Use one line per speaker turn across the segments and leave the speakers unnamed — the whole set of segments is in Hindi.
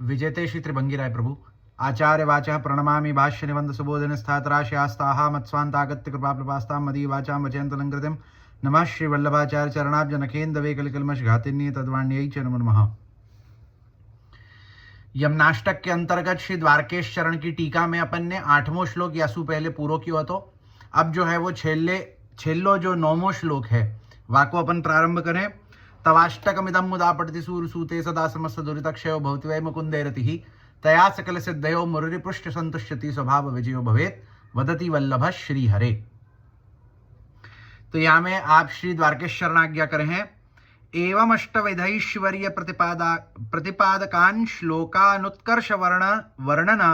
विजेते श्री त्रिभंगी राय प्रभु आचार्य वाचा प्रणमामि भाष्य निबंध सुबोधन स्थात्राशास्ताः मत्स्वान्तागत्य कृपा प्रपास्तां मदी वाचां वचयन्तलङ्कृतिं नमः श्री वल्लभाचार्य चरणाब्ज नखेन्दवे कलिकल्मष घातिन्ये तद्वाण्यै च नमो नमः। यमनाष्टक के अंतर्गत श्री द्वारकेश चरण की टीका में अपन ने 8वां श्लोक यासु पहले पूरो किया तो अब जो है वो छेल्लो जो 9वां श्लोक है वाको अपन प्रारंभ करें। तवाष्टकमिदं मुदा पठति सूरसूते सदा समस्त दुरितक्षयो भवति वै मुकुन्दे रतिः तया सकल सिद्धयो मुररिपृष्ठ संतुष्यति स्वभाव विजयो भवेत् वदति वल्लभ श्री हरे। तो यहाँ में आप श्री द्वारकेश शरणाज्ञा करें हैं। एवं अष्टविधैश्वर्य प्रतिपादकान् श्लोकानुत्कर्ष वर्णन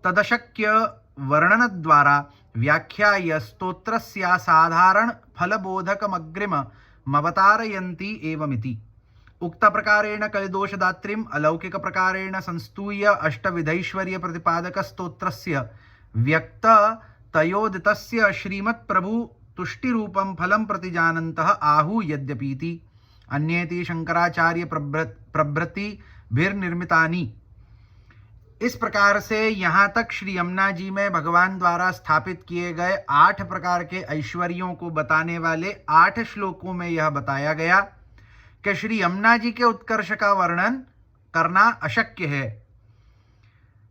तदशक्य वर्णन द्वारा व्याख्याय स्तोत्रस्य साधारण फलबोधकमग्रिम मवतारयन्ति एवमिति उक्त प्रकारेण कलिदोषदात्रीम् अलौकिक प्रकारेण संस्तूय अष्टविधैश्वर्य प्रतिपादक स्तोत्रस्य व्यक्त तयोदितस्य श्रीमत्प्रभु तुष्टिरूपं फलं प्रतिजानन्तः आहु यद्यपीति अन्येति शंकराचार्य प्रभृति भिर्निर्मितानि। इस प्रकार से यहाँ तक श्री यमुना जी में भगवान द्वारा स्थापित किए गए 8 प्रकार के ऐश्वर्यों को बताने वाले 8 श्लोकों में यह बताया गया कि श्री यमुना जी के उत्कर्ष का वर्णन करना अशक्य है।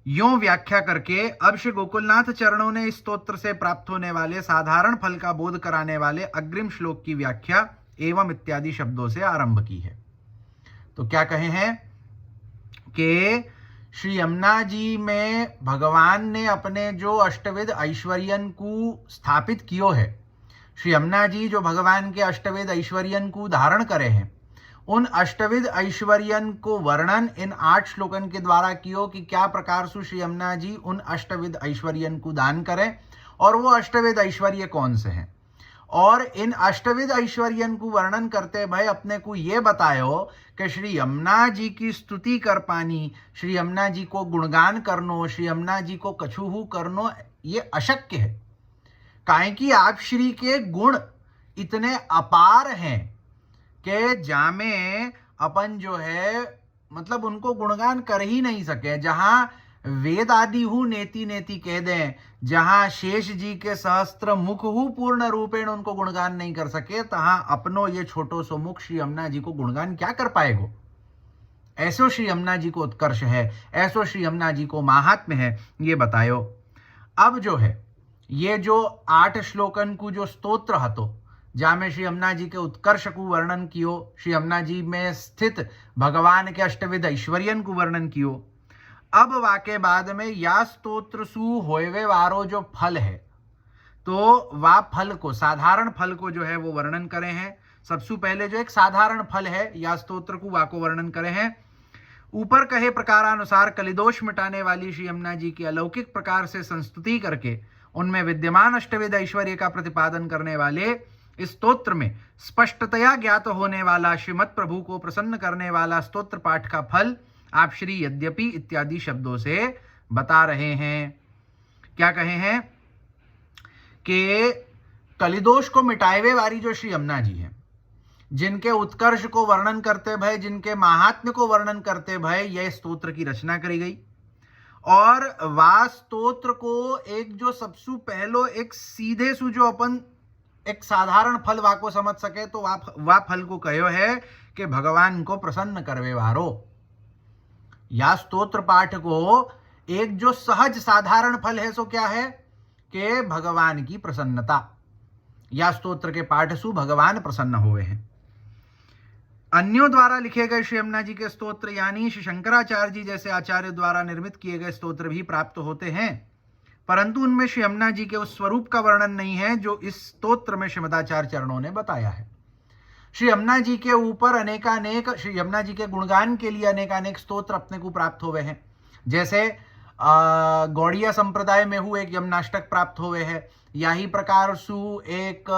यों व्याख्या करके अब श्री गोकुलनाथ चरणों ने इस स्तोत्र से प्राप्त होने वाले साधारण फल का बोध कराने वाले अग्रिम श्लोक की व्याख्या एवं इत्यादि शब्दों से आरंभ की है। तो क्या कहे हैं कि श्री यमुना जी में भगवान ने अपने जो अष्टविध ऐश्वर्यन को स्थापित कियो है, श्री यमुना जी जो भगवान के अष्टविध ऐश्वर्यन को धारण करे हैं, उन अष्टविध ऐश्वर्यन को वर्णन इन 8 श्लोकन के द्वारा कियो कि क्या प्रकार से श्री यमुना जी उन अष्टविध ऐश्वर्यन को दान करें और वो अष्टविध ऐश्वर्य कौन से हैं। और इन अष्टविध ऐश्वर्यन को वर्णन करते भाई अपने को ये बतायो कि श्री यमुना जी की स्तुति कर पानी, श्री यमुना जी को गुणगान करनो, श्री यमुना जी को कछुहू करनो ये अशक्य है। काहे कि आप श्री के गुण इतने अपार हैं कि जामे अपन जो है मतलब उनको गुणगान कर ही नहीं सके। जहां वेद आदि हु नेति नेति कह दें, जहां शेष जी के सहस्त्र मुख हु पूर्ण रूपेण उनको गुणगान नहीं कर सके, तहां अपनो ये छोटो सो मुख श्री यमुना जी को गुणगान क्या कर पाएगो। ऐसो श्री यमुना जी को उत्कर्ष है, ऐसो श्री यमुना जी को महात्म्य है, ये बतायो। अब जो है ये जो 8 श्लोकन को जो स्तोत्र हतो जामे श्री यमुना जी के उत्कर्ष को वर्णन कियो, श्री यमुना जी में स्थित भगवान के अष्टविध ऐश्वर्यन को वर्णन कियो। अब वाके बाद में या स्तोत्र सु होवे वारो जो फल है तो वा फल को साधारण फल को जो है वो वर्णन करे हैं। सबसे पहले जो एक साधारण फल है या स्तोत्र को वाको वर्णन करे हैं। ऊपर कहे प्रकारानुसार कलिदोष मिटाने वाली श्री यमुना जी की अलौकिक प्रकार से संस्तुति करके उनमें विद्यमान अष्टविध ऐश्वर्य का प्रतिपादन करने वाले इस स्तोत्र में स्पष्टतया ज्ञात होने वाला श्रीमद प्रभु को प्रसन्न करने वाला स्तोत्र पाठ का फल आप श्री यद्यपि इत्यादि शब्दों से बता रहे हैं। क्या कहे हैं कि कलिदोष को मिटाए वाली जो श्री यमुना जी हैं, जिनके उत्कर्ष को वर्णन करते भय, जिनके महात्म्य को वर्णन करते भय यह स्तोत्र की रचना करी गई। और वा स्तोत्र को एक जो सबसे पहलो एक सीधे सु जो अपन एक साधारण फल वाको समझ सके तो वा फल को कहो है कि भगवान को प्रसन्न करवे वारो। या स्तोत्र पाठ को एक जो सहज साधारण फल है सो क्या है कि भगवान की प्रसन्नता। या स्तोत्र के पाठ सु भगवान प्रसन्न हुए हैं। अन्यों द्वारा लिखे गए श्री यमुना जी के स्तोत्र यानी श्री शंकराचार्य जी जैसे आचार्य द्वारा निर्मित किए गए स्तोत्र भी प्राप्त होते हैं, परंतु उनमें श्री यमुना जी के उस स्वरूप का वर्णन नहीं है जो इस स्तोत्र में श्रीमदाचार्य चरणों ने बताया है। श्री यमुना जी के ऊपर अनेकानेक श्री यमुना जी के गुणगान के लिए अनेकानेक स्तोत्र अपने को प्राप्त हुए हैं। जैसे गौड़िया संप्रदाय में हु एक यमुनाष्टक प्राप्त हुए हैं। यही प्रकार सु एक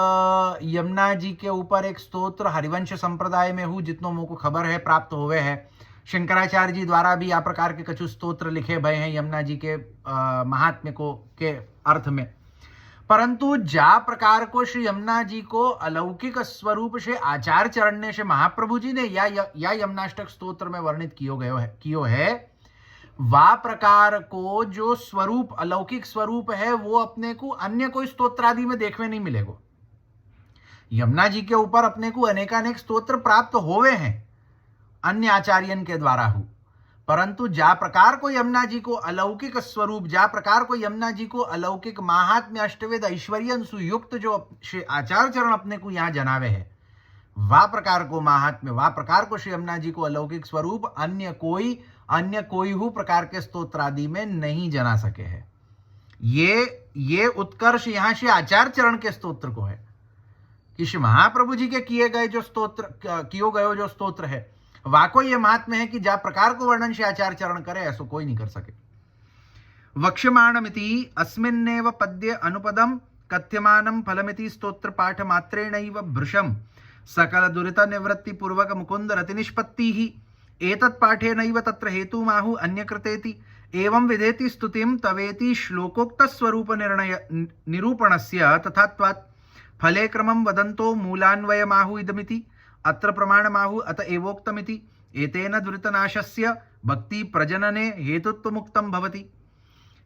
यमुना जी के ऊपर एक स्तोत्र हरिवंश संप्रदाय में हु जितनों मुझको खबर है प्राप्त हुए हैं। शंकराचार्य जी द्वारा भी आ प्रकार के कछु स्तोत्र लिखे भय हैं यमुना जी के महात्म्य को के अर्थ में। परंतु जा प्रकार को श्री यमुना जी को अलौकिक स्वरूप से आचार्य चरण ने से महाप्रभु जी ने या यमुनाष्टक स्तोत्र में वर्णित कियो है वा प्रकार को जो स्वरूप अलौकिक स्वरूप है वो अपने को अन्य कोई स्तोत्रादि में देखने नहीं मिलेगा। यमुना जी के ऊपर अपने को अनेकानेक स्तोत्र प्राप्त होवे हैं अन्य आचार्यन के द्वारा हो, परंतु जा प्रकार को यमुना जी को अलौकिक स्वरूप, जा प्रकार को यमुना जी को अलौकिक महात्म्य अष्टवेद ऐश्वर्य सुयुक्त जो श्री आचार्य चरण अपने को यहाँ जनावे है, वा प्रकार को महात्म्य, वा प्रकार को श्री यमुना जी को अलौकिक स्वरूप अन्य कोई हु प्रकार के स्तोत्र आदि में नहीं जना सके है। ये उत्कर्ष यहाँ श्री आचार्य चरण के स्तोत्र को है कि श्री महाप्रभु जी के किए गए जो स्तोत्र है वाको ये महात्म्य है कि जा प्रकार को वर्णन श्री आचार्य चरण करे ऐसा कोई नहीं कर सके। वक्ष्यमाणमिति अस्मिन्नेव पद्ये अनुपदम कथ्यमानं फलमिति स्तोत्र पाठ मात्रेणैव भृशं सकल दुरित निवृत्ति पूर्वक मुकुंद रति निष्पत्तिः एतत् पाठेनैव तत्र हेतुमाहु अन्यकृतेति एवं विधेति स्तुतिं तवेति श्लोकोक्त स्वरूप निरूपणस्य तथात्वात् फले क्रमं वदन्तो मूलान्वयमाहु इदमिति अत्र प्रमाणमाहु अत एवोक्तमिति एतेन दुरितनाशस्य भक्ति प्रजनने हेतुत्वमुक्तं भवति।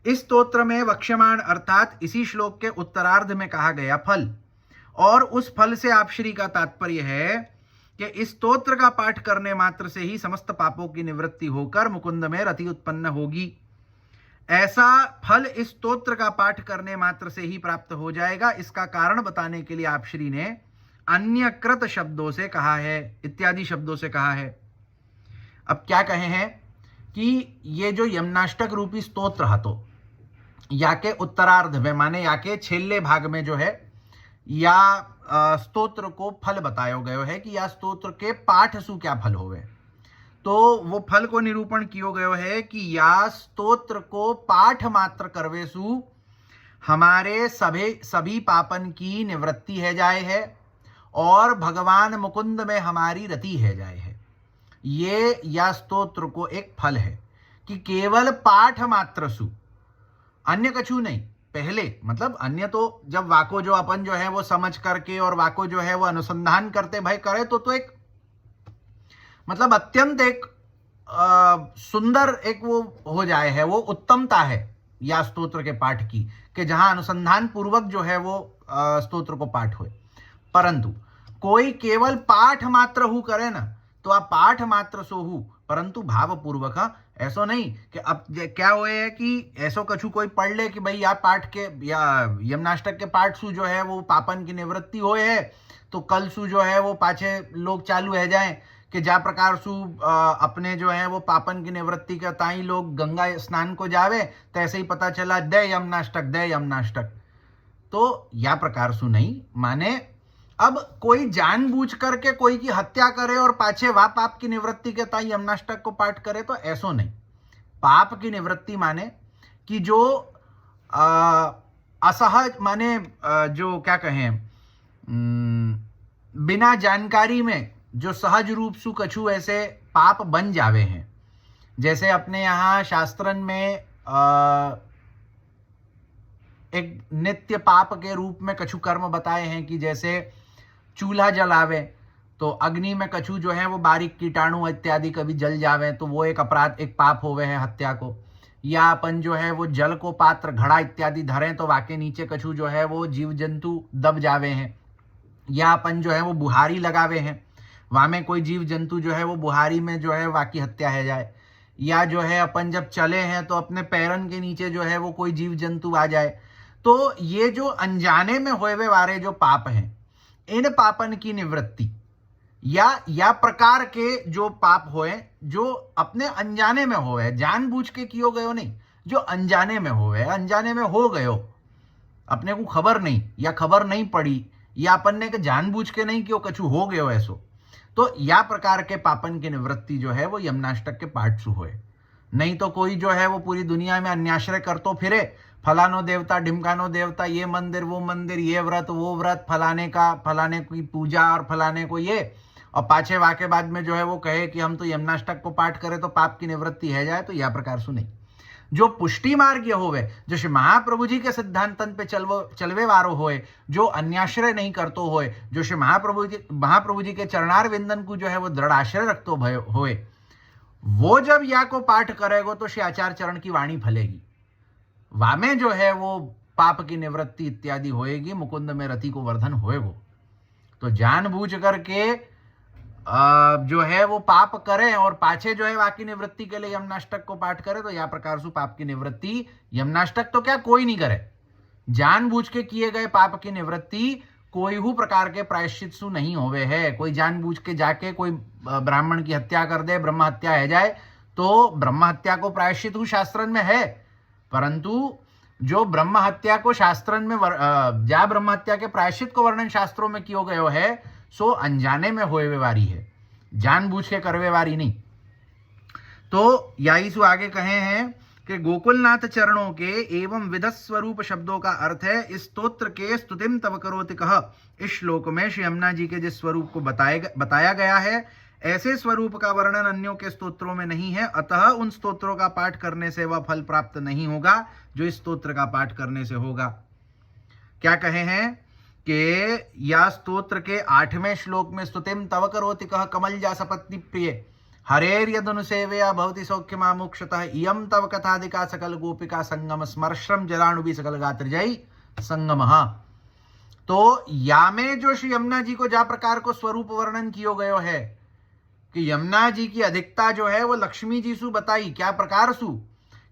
इस स्तोत्र में वक्ष्यमाण अर्थात इसी श्लोक के उत्तरार्ध में कहा गया फल और उस फल से आप श्री का तात्पर्य है कि इस स्तोत्र का पाठ करने मात्र से ही समस्त पापों की निवृत्ति होकर मुकुंद में रति उत्पन्न होगी। ऐसा फल इस स्तोत्र का पाठ करने मात्र से ही प्राप्त हो जाएगा। इसका कारण बताने के लिए आप श्री ने अन्यकृत शब्दों से कहा है, इत्यादि शब्दों से कहा है। अब क्या कहे हैं कि ये जो यमुनाष्टक रूपी स्तोत्र हतो या के उत्तरार्ध में माने या के छेले भाग में जो है या स्तोत्र को फल बतायो गयो है कि या स्तोत्र के पाठ सु क्या फल होवे, तो वो फल को निरूपण कियो गयो है कि या स्तोत्र को पाठ मात्र करवे सु हमारे सभी पापन की निवृत्ति है जाए है और भगवान मुकुंद में हमारी रति है जाए है। ये या स्तोत्र को एक फल है कि केवल पाठ मात्र सु, अन्य कछु नहीं। पहले मतलब अन्य तो जब वाको जो अपन जो है वो समझ करके और वाको जो है वो अनुसंधान करते भाई करे तो एक मतलब अत्यंत एक सुंदर एक वो हो जाए है, वो उत्तमता है या स्तोत्र के पाठ की कि जहां अनुसंधान पूर्वक जो है वो स्तोत्र को पाठ होए। परंतु कोई केवल पाठ मात्र हु करे ना तो आप पाठ मात्र सो हु, परंतु भाव पूर्वक ऐसो नहीं कि अब क्या हुए है कि ऐसो कछु कोई पढ़ ले कि भाई या पाठ के या यमुनाष्टक के पाठ सु जो है वो पापन की निवृत्ति होए है तो कल सु जो है वो पाछे लोग चालू है जाए कि जा प्रकार सु अपने जो है वो पापन की निवृत्ति का ताई लोग गंगा स्नान को जावे तो ऐसे ही पता चला दे यमुनाष्टक। तो या प्रकार सु नहीं माने अब कोई जानबूझ करके कोई की हत्या करे और पाछे वा पाप की निवृत्ति के ताई यमुनाष्टक को पाठ करे तो ऐसो नहीं। पाप की निवृत्ति माने कि जो असहज माने जो क्या कहें बिना जानकारी में जो सहज रूप सु कछु ऐसे पाप बन जावे हैं। जैसे अपने यहाँ शास्त्रन में एक नित्य पाप के रूप में कछु कर्म बताए हैं कि जैसे चूल्हा जलावे तो अग्नि में कछु जो है वो बारीक कीटाणु इत्यादि कभी जल जावे तो वो एक अपराध एक पाप होवे है हत्या को। या अपन जो है वो जल को पात्र घड़ा इत्यादि धरें तो वाके नीचे कछु जो है वो जीव जंतु दब जावे हैं। या अपन जो है वो बुहारी लगावे हैं वहाँ में कोई जीव जंतु जो है वो बुहारी में जो है वाकी हत्या है जाए। या जो है अपन जब चले हैं तो अपने पैरन के नीचे जो है वो कोई जीव जंतु आ जाए। तो ये जो अनजाने में होए वाले जो पाप हैं इन पापन की निवृत्ति या प्रकार के जो पाप होए जो अपने अनजाने में होए, जानबूझ के कियो गयो नहीं, जो अनजाने में होए, अनजाने में हो गयो अपने को खबर नहीं या खबर नहीं पड़ी या अपन ने जानबूझ के नहीं कियो कछु हो गयो ऐसो, तो या प्रकार के पापन की निवृत्ति जो है वो यमुनाष्टक के पाठ से होए। नहीं तो कोई जो है वो पूरी दुनिया में अन्याश्रय कर तो फिरे, फलानो देवता ढिमकानो देवता, ये मंदिर वो मंदिर, ये व्रत वो व्रत, फलाने की पूजा और फलाने को ये, और पाछे वाके बाद में जो है वो कहे कि हम तो यमुनाष्टक को पाठ करें तो पाप की निवृत्ति है जाए, तो यह प्रकार सुनी। जो पुष्टि मार्ग ये होवे, जो श्री महाप्रभु जी के सिद्धांतन पे चलवे वारो होए, जो अन्याश्रय नहीं करतो होए, जो श्री महाप्रभु जी के चरणार विंदन को जो है वो दृढ़ आश्रय रखतो होए, वो जब या को पाठ करेगो तो श्री आचार्य चरण की वाणी फलेगी। वामे जो है वो पाप की निवृत्ति इत्यादि होएगी, मुकुंद में रति को वर्धन होएगो। तो जानबूझ करके जो है वो पाप करें और पाछे जो है वाकी निवृत्ति के लिए यमनाष्टक को पाठ करे, तो या प्रकार से पाप की निवृत्ति, यमनाष्टक तो क्या कोई नहीं करे, जानबूझ के किए गए पाप की निवृत्ति कोई हु प्रकार के प्रायश्चित सु नहीं होवे है। कोई जानबूझ के जाके कोई ब्राह्मण की हत्या कर दे, ब्रह्म हत्या है जाए, तो ब्रह्म हत्या को प्रायश्चित हु शास्त्रन में है, परंतु जो ब्रह्म हत्या को शास्त्रन में जा ब्रह्म हत्या के प्रायश्चित को वर्णन शास्त्रों में कियो गयो है, सो अनजाने में होए वारी है, जानबूझ के करवे वारी नहीं। तो यही सु आगे कहे हैं कि गोकुलनाथ चरणों के एवं विध स्वरूप शब्दों का अर्थ है इस स्तोत्र के स्तुतिम तव करोति कह। इस श्लोक में श्री यमुना जी के जिस स्वरूप को बताया गया है, ऐसे स्वरूप का वर्णन अन्यों के स्तोत्रों में नहीं है, अतः उन स्तोत्रों का पाठ करने से वह फल प्राप्त नहीं होगा जो इस स्तोत्र का पाठ करने से होगा। क्या कहे हैं कि या स्तोत्र के 8वें श्लोक में स्तुतिम तव करोति कह कमल जा सपत्नि प्रिय हरेर यदनुसेवया भवति सौख्यमामुक्षतः इयं तव कथादिका सकल गोपिका संगम स्मर्श्रम जलाणुभि सकल गात्रजय संगम। तो या में जो श्री यमुना जी को जा प्रकार को स्वरूप वर्णन कियो गयो है कि यमुना जी की अधिकता जो है वो लक्ष्मी जी सु बताई, क्या प्रकार सु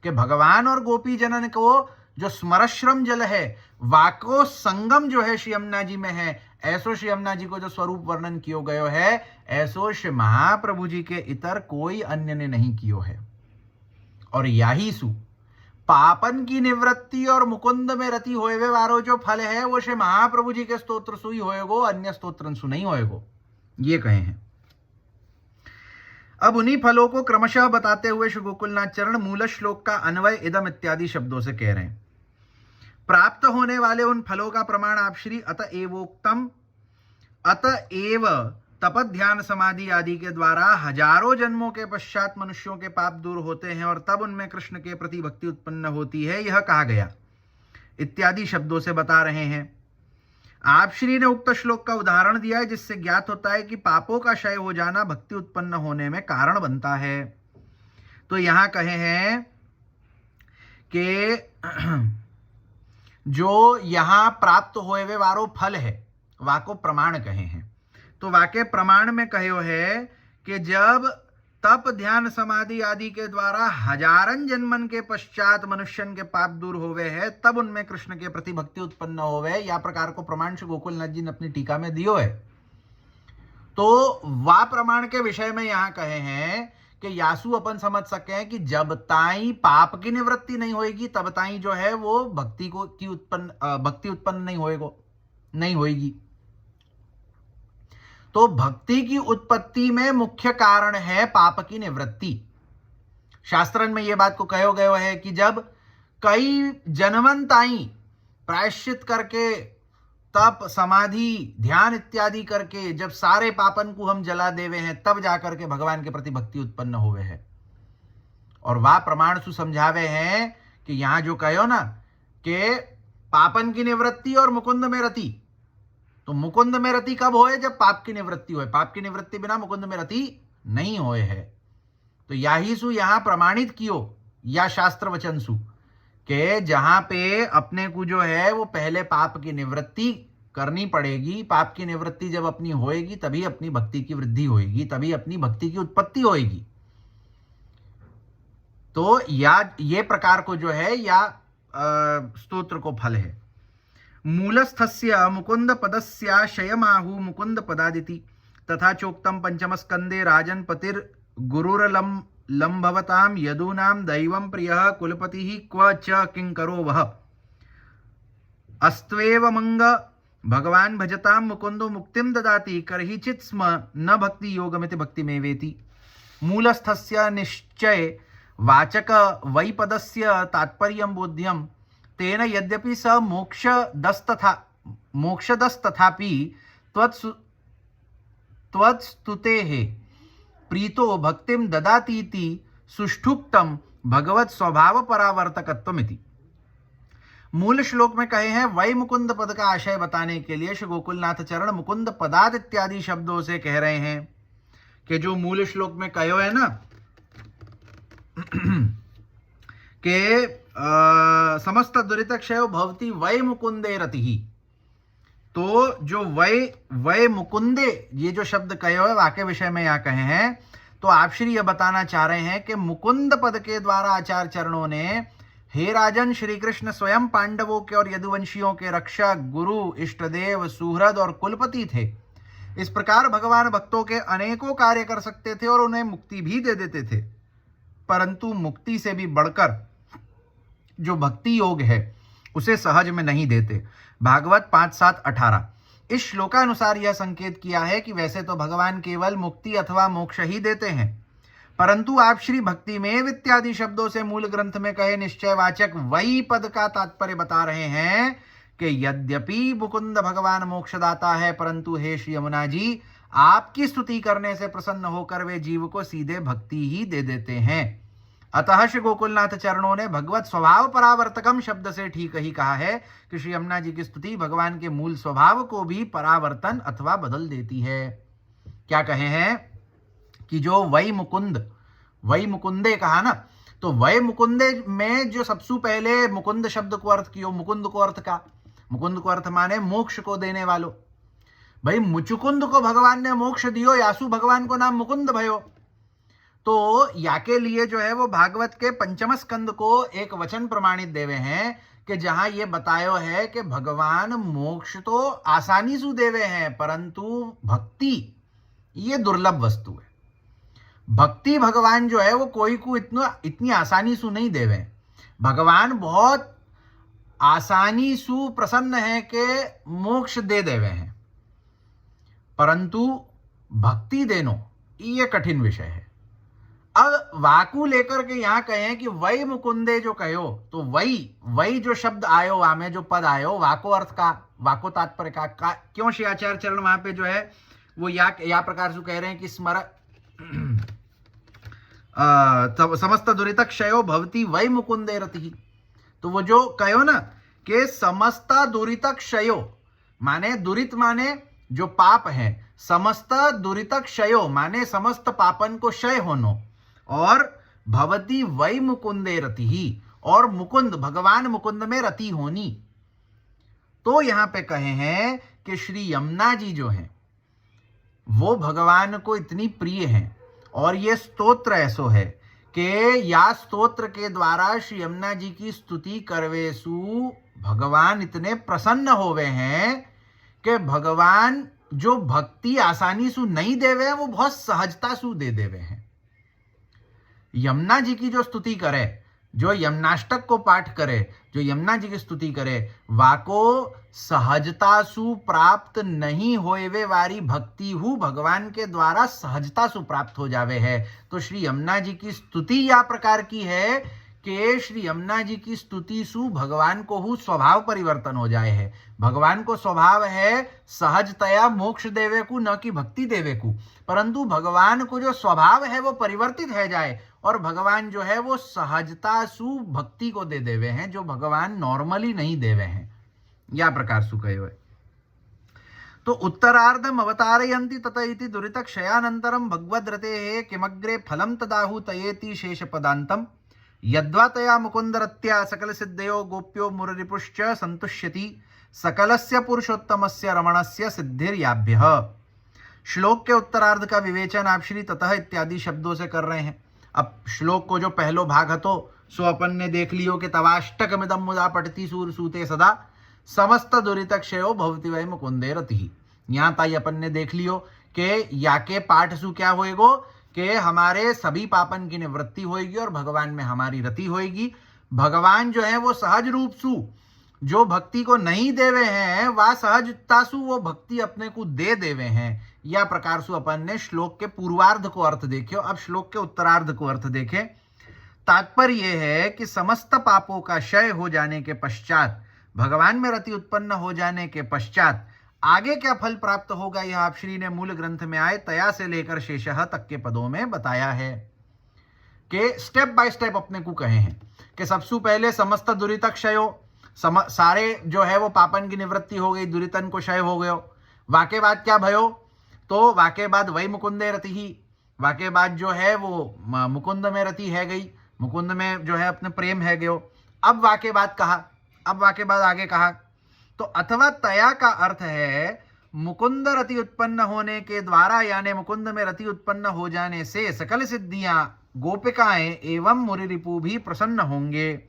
कि भगवान और गोपी जनन को जो स्मरश्रम जल है वाको संगम जो है श्री यमुना जी में है, ऐसो श्री यमुना जी को जो स्वरूप वर्णन कियो गयो है, ऐसो श्री महाप्रभु जी के इतर कोई अन्य ने नहीं कियो है। और यही सु पापन की निवृत्ति और मुकुंद में रति होएवे वारो जो फल है वो श्री महाप्रभु जी के स्तोत्र सुई होएगो, अन्य स्तोत्र सु नहीं होएगो, ये कहे हैं। अब उन्हीं फलों को क्रमशः बताते हुए श्री गोकुलनाथ चरण मूल श्लोक का अन्वय इदम इत्यादि शब्दों से कह रहे हैं। प्राप्त होने वाले उन फलों का प्रमाण आप श्री अतएवोक्तम अतएव तपत ध्यान समाधि आदि के द्वारा हजारों जन्मों के पश्चात मनुष्यों के पाप दूर होते हैं और तब उनमें कृष्ण के प्रति भक्ति उत्पन्न होती है, यह कहा गया इत्यादि शब्दों से बता रहे हैं। आप श्री ने उक्त श्लोक का उदाहरण दिया है जिससे ज्ञात होता है कि पापों का क्षय हो जाना भक्ति उत्पन्न होने में कारण बनता है। तो यहां कहे हैं कि जो यहां प्राप्त होए वे वारो फल है वाको प्रमाण कहे हैं। तो वाके प्रमाण में कहो है कि जब तप ध्यान समाधि आदि के द्वारा हजारन जन्मन के पश्चात मनुष्यन के पाप दूर होवे है, तब उनमें कृष्ण के प्रति भक्ति उत्पन्न होवे, या प्रकार को प्रमाण श्री गोकुलनाथ जी ने अपनी टीका में दियो है। तो वा प्रमाण के विषय में यहां कहे हैं कि यासु अपन समझ सके हैं कि जब ताई पाप की निवृत्ति नहीं होगी तब ताई जो है वो भक्ति उत्पन्न नहीं होगी। तो भक्ति की उत्पत्ति में मुख्य कारण है पाप की निवृत्ति। शास्त्रन में यह बात को कहो गयो है कि जब कई जन्मंताई प्रायश्चित करके तप समाधि ध्यान इत्यादि करके जब सारे पापन को हम जला देवे हैं, तब जाकर के भगवान के प्रति भक्ति उत्पन्न होवे है। और वह प्रमाण सु समझावे हैं कि यहां जो कहो ना कि पापन की निवृत्ति और मुकुंद में रति, तो मुकुंद में रति कब होए? जब पाप की निवृत्ति होए। पाप की निवृत्ति बिना मुकुंद में रति नहीं होए है। तो यही सु यहां प्रमाणित कियो या शास्त्र वचन सु के जहां पे अपने को जो है वो पहले पाप की निवृत्ति करनी पड़ेगी। पाप की निवृत्ति जब अपनी होएगी तभी अपनी भक्ति की वृद्धि होएगी, तभी अपनी भक्ति की उत्पत्ति होएगी। तो या ये प्रकार को जो है या स्तोत्र को फल है। मूलस्थस्य मुकुंद पदस्य शयमाहु मुकुंद पदादिति तथा चोक्तम पंचम स्कंदे राजन पतिर गुरुरलम लंभवताम यदूनाम दैवं प्रियः कुलपतिः क्व च किंकरो वह अस्त्वेव मंग भगवान भजताम मुकुंदो मुक्तिम ददाति करहिचित् स्म न भक्ति योगमिति भक्ति में वेति। मूलस्थस्य निश्चय वाचक वै पदस्य तात्पर्यं बोध्यम तेन यद्यपि स मोक्षदस्तथापि त्वत्स्तुतेः प्रीतो भक्तिम ददातीति सुष्ठुक्तम भगवत स्वभाव परावर्तकत्वमिति। मूल श्लोक में कहे हैं वै मुकुंद पद का आशय बताने के लिए श्री गोकुलनाथ चरण मुकुंद पदाद इत्यादि शब्दों से कह रहे हैं कि जो मूल श्लोक में कहो है ना के समस्त दुरित क्षयो भवति वै मुकुंदे रतिहि। तो जो वै वै मुकुंदे ये जो शब्द कहे हुए वाक्य विषय में यहाँ कहे हैं, तो आप श्री ये बताना चाह रहे हैं कि मुकुंद पद के द्वारा आचार्य चरणों ने हे राजन श्री कृष्ण स्वयं पांडवों के और यदुवंशियों के रक्षक, गुरु, इष्टदेव, सुहृद और कुलपति थे। इस प्रकार भगवान भक्तों के अनेकों कार्य कर सकते थे और उन्हें मुक्ति भी दे देते थे, परंतु मुक्ति से भी बढ़कर जो भक्ति योग है उसे सहज में नहीं देते। भागवत 5-7-18। इस श्लोकानुसार यह संकेत किया है कि वैसे तो भगवान केवल मुक्ति अथवा मोक्ष ही देते हैं, परंतु आप श्री भक्ति में इत्यादि शब्दों से मूल ग्रंथ में कहे निश्चयवाचक वही पद का तात्पर्य बता रहे हैं कि यद्यपि मुकुंद भगवान मोक्षदाता है, परंतु हे श्री यमुना जी, आपकी स्तुति करने से प्रसन्न होकर वे जीव को सीधे भक्ति ही दे देते हैं। अतः श्री गोकुलनाथ चरणों ने भगवत स्वभाव परावर्तकम शब्द से ठीक ही कहा है कि श्री यमुना जी की स्तुति भगवान के मूल स्वभाव को भी परावर्तन अथवा बदल देती है। क्या कहे हैं कि जो वै मुकुंदे कहा ना, तो वै मुकुंदे में जो सबसे पहले मुकुंद शब्द को अर्थ किया, मुकुंद को अर्थ माने मोक्ष को देने वालों। भाई मुचुकुंद को भगवान ने मोक्ष दियो, यासु भगवान को नाम मुकुंद भयो। तो या के लिए जो है वो भागवत के 5वें स्कंद को एक वचन प्रमाणित देवे हैं कि जहां ये बतायो है कि भगवान मोक्ष तो आसानी से देवे हैं, परंतु भक्ति ये दुर्लभ वस्तु है। भक्ति भगवान जो है वो कोई को इतनी आसानी से नहीं देवे। भगवान बहुत आसानी से प्रसन्न है कि मोक्ष दे देवे हैं, परंतु भक्ति देनो ये कठिन विषय है। अब वाकु लेकर के यहां कहें कि वै मुकुंदे जो कहो, तो वही जो शब्द आयो, वहां में जो पद आयो, वाको अर्थ का, वाको तात्पर्य का क्यों श्री आचार्य चरण वहां पे जो है वो या प्रकार से कह रहे हैं कि समस्त दुरित क्षयो भवति वै मुकुंदे रतिहि। तो वो जो कहो ना कि समस्त दुरित क्षयो माने दुरित माने जो पाप है, समस्त दुरित क्षयो माने समस्त पापन को क्षय होनो, और भवति वै मुकुंदे रतिहि, और मुकुंद भगवान मुकुंद में रति होनी। तो यहां पे कहे हैं कि श्री यमुना जी जो हैं वो भगवान को इतनी प्रिय हैं, और ये स्तोत्र ऐसो है कि या स्तोत्र के द्वारा श्री यमुना जी की स्तुति करवेसु भगवान इतने प्रसन्न होवे हैं कि भगवान जो भक्ति आसानी से नहीं देवे हैं वो बहुत सहजता से दे देवे हैं। यमुना जी की जो स्तुति करे, जो यमुनाष्टक को पाठ करे, जो यमुना जी की स्तुति करे, वाको सहजता सु प्राप्त नहीं होवे वारी भक्ति हु भगवान के द्वारा सहजता सु प्राप्त हो जावे है। तो श्री यमुना जी की स्तुति या प्रकार की है कि श्री यमुना जी की स्तुति सु भगवान को हु स्वभाव परिवर्तन हो जाए है। भगवान को स्वभाव है सहजतया मोक्ष देवे को, न कि भक्ति देवे को, परंतु भगवान को जो स्वभाव है वो परिवर्तित है जाए, और भगवान जो है वो सहजता सु भक्ति को दे देवे हैं, जो भगवान नॉर्मली नहीं देवे हैं, या प्रकार सु कहे हुए। तो उत्तरार्धम अवतारयन्ति तत इति दुरित क्षयानंतरम भगवद्रते किमग्रे फलम तदाहु तयेति शेष पदांतम यद्वा तया मुकुंदरत्या सकल सिद्धयो गोप्यो मुररिपुश्च संतुष्यति सकलस्य पुरुषोत्तमस्य रमणस्य सिद्धिर्याभ्यः। श्लोक के उत्तरार्ध का विवेचन आप श्री ततः इत्यादि शब्दों से कर रहे हैं। अब श्लोक को जो पहलो भाग हतो सो अपन ने देख लियो कि तवाष्टकमिदं मुदा पठति सूर सूते सदा समस्त दुरित क्षयो भवति वै मुकुंदे रतिहि। यहाँ ताई अपन ने देख लियो कि या के पाठ सु क्या होएगो कि हमारे सभी पापन की निवृत्ति होएगी और भगवान में हमारी रति होएगी। भगवान जो है वो सहज रूप सु जो भक्ति को नहीं देवे हैं, वह सहजता सु वो भक्ति अपने को दे देवे हैं। या प्रकार सु अपन ने श्लोक के पूर्वार्ध को अर्थ देखियो। अब श्लोक के उत्तरार्ध को अर्थ देखें। तात्पर्य यह है कि समस्त पापों का क्षय हो जाने के पश्चात, भगवान में रति उत्पन्न हो जाने के पश्चात आगे क्या फल प्राप्त होगा, यह आप श्री ने मूल ग्रंथ में आए तया से लेकर शेषः तक के पदों में बताया है कि स्टेप बाय स्टेप अपने को कहे हैं कि सबसे पहले समस्त दुरित क्षयो, सारे जो है वो पापन की निवृत्ति हो गई, दुरितन को क्षय हो गयो। वाके बाद क्या भयो, तो वाके बाद वही मुकुंदे रति ही, वाके बाद जो है वो मुकुंद में रति है गई। मुकुंद में जो है अपने प्रेम है गयो। अब वाक्य बाद कहा, अब वाक्य बाद आगे कहा, तो अथवा तया का अर्थ है मुकुंद रति उत्पन्न होने के द्वारा, यानी मुकुंद में रति उत्पन्न हो जाने से सकल सिद्धियां गोपिकाएं एवं मुरिरिपु भी प्रसन्न होंगे।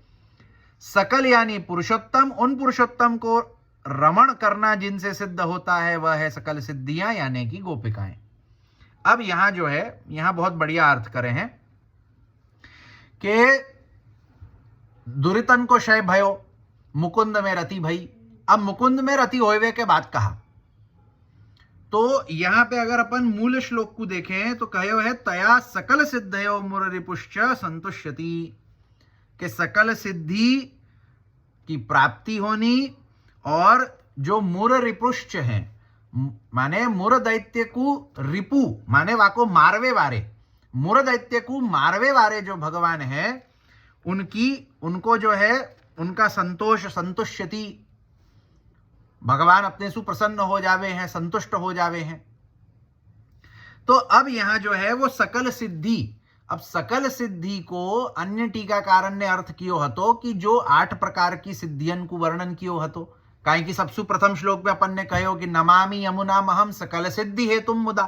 सकल यानी पुरुषोत्तम, उन पुरुषोत्तम को रमण करना जिनसे सिद्ध होता है वह है सकल सिद्धियां यानी कि गोपिकाएं। अब यहां जो है, यहां बहुत बढ़िया अर्थ करे हैं कि दुरितन को क्षय भयो, मुकुंद में रति भई। अब मुकुंद में रति होवे के बाद कहा, तो यहां पे अगर अपन मूल श्लोक को देखें तो कहो है तया सकल सिद्धयो मुररिपुश्च संतुष्यति, के सकल सिद्धि की प्राप्ति होनी और जो मुर रिपुश्च हैं, माने मुर दैत्य को रिपु माने वाको मारवे वारे, मुर दैत्य को मारवे वारे जो भगवान है उनको जो है उनका संतोष, संतुष्यति, भगवान अपने से प्रसन्न हो जावे हैं, संतुष्ट हो जावे हैं। तो अब यहां जो है वो सकल सिद्धि, अब सकल सिद्धि को अन्य टीकाकारन ने अर्थ कियो हतो कि जो 8 प्रकार की सिद्धियन को वर्णन कियो हतो। काहे कि सबसे प्रथम श्लोक में अपन ने कहो कि नमामि यमुना महम सकल सिद्धि है तुम मुदा,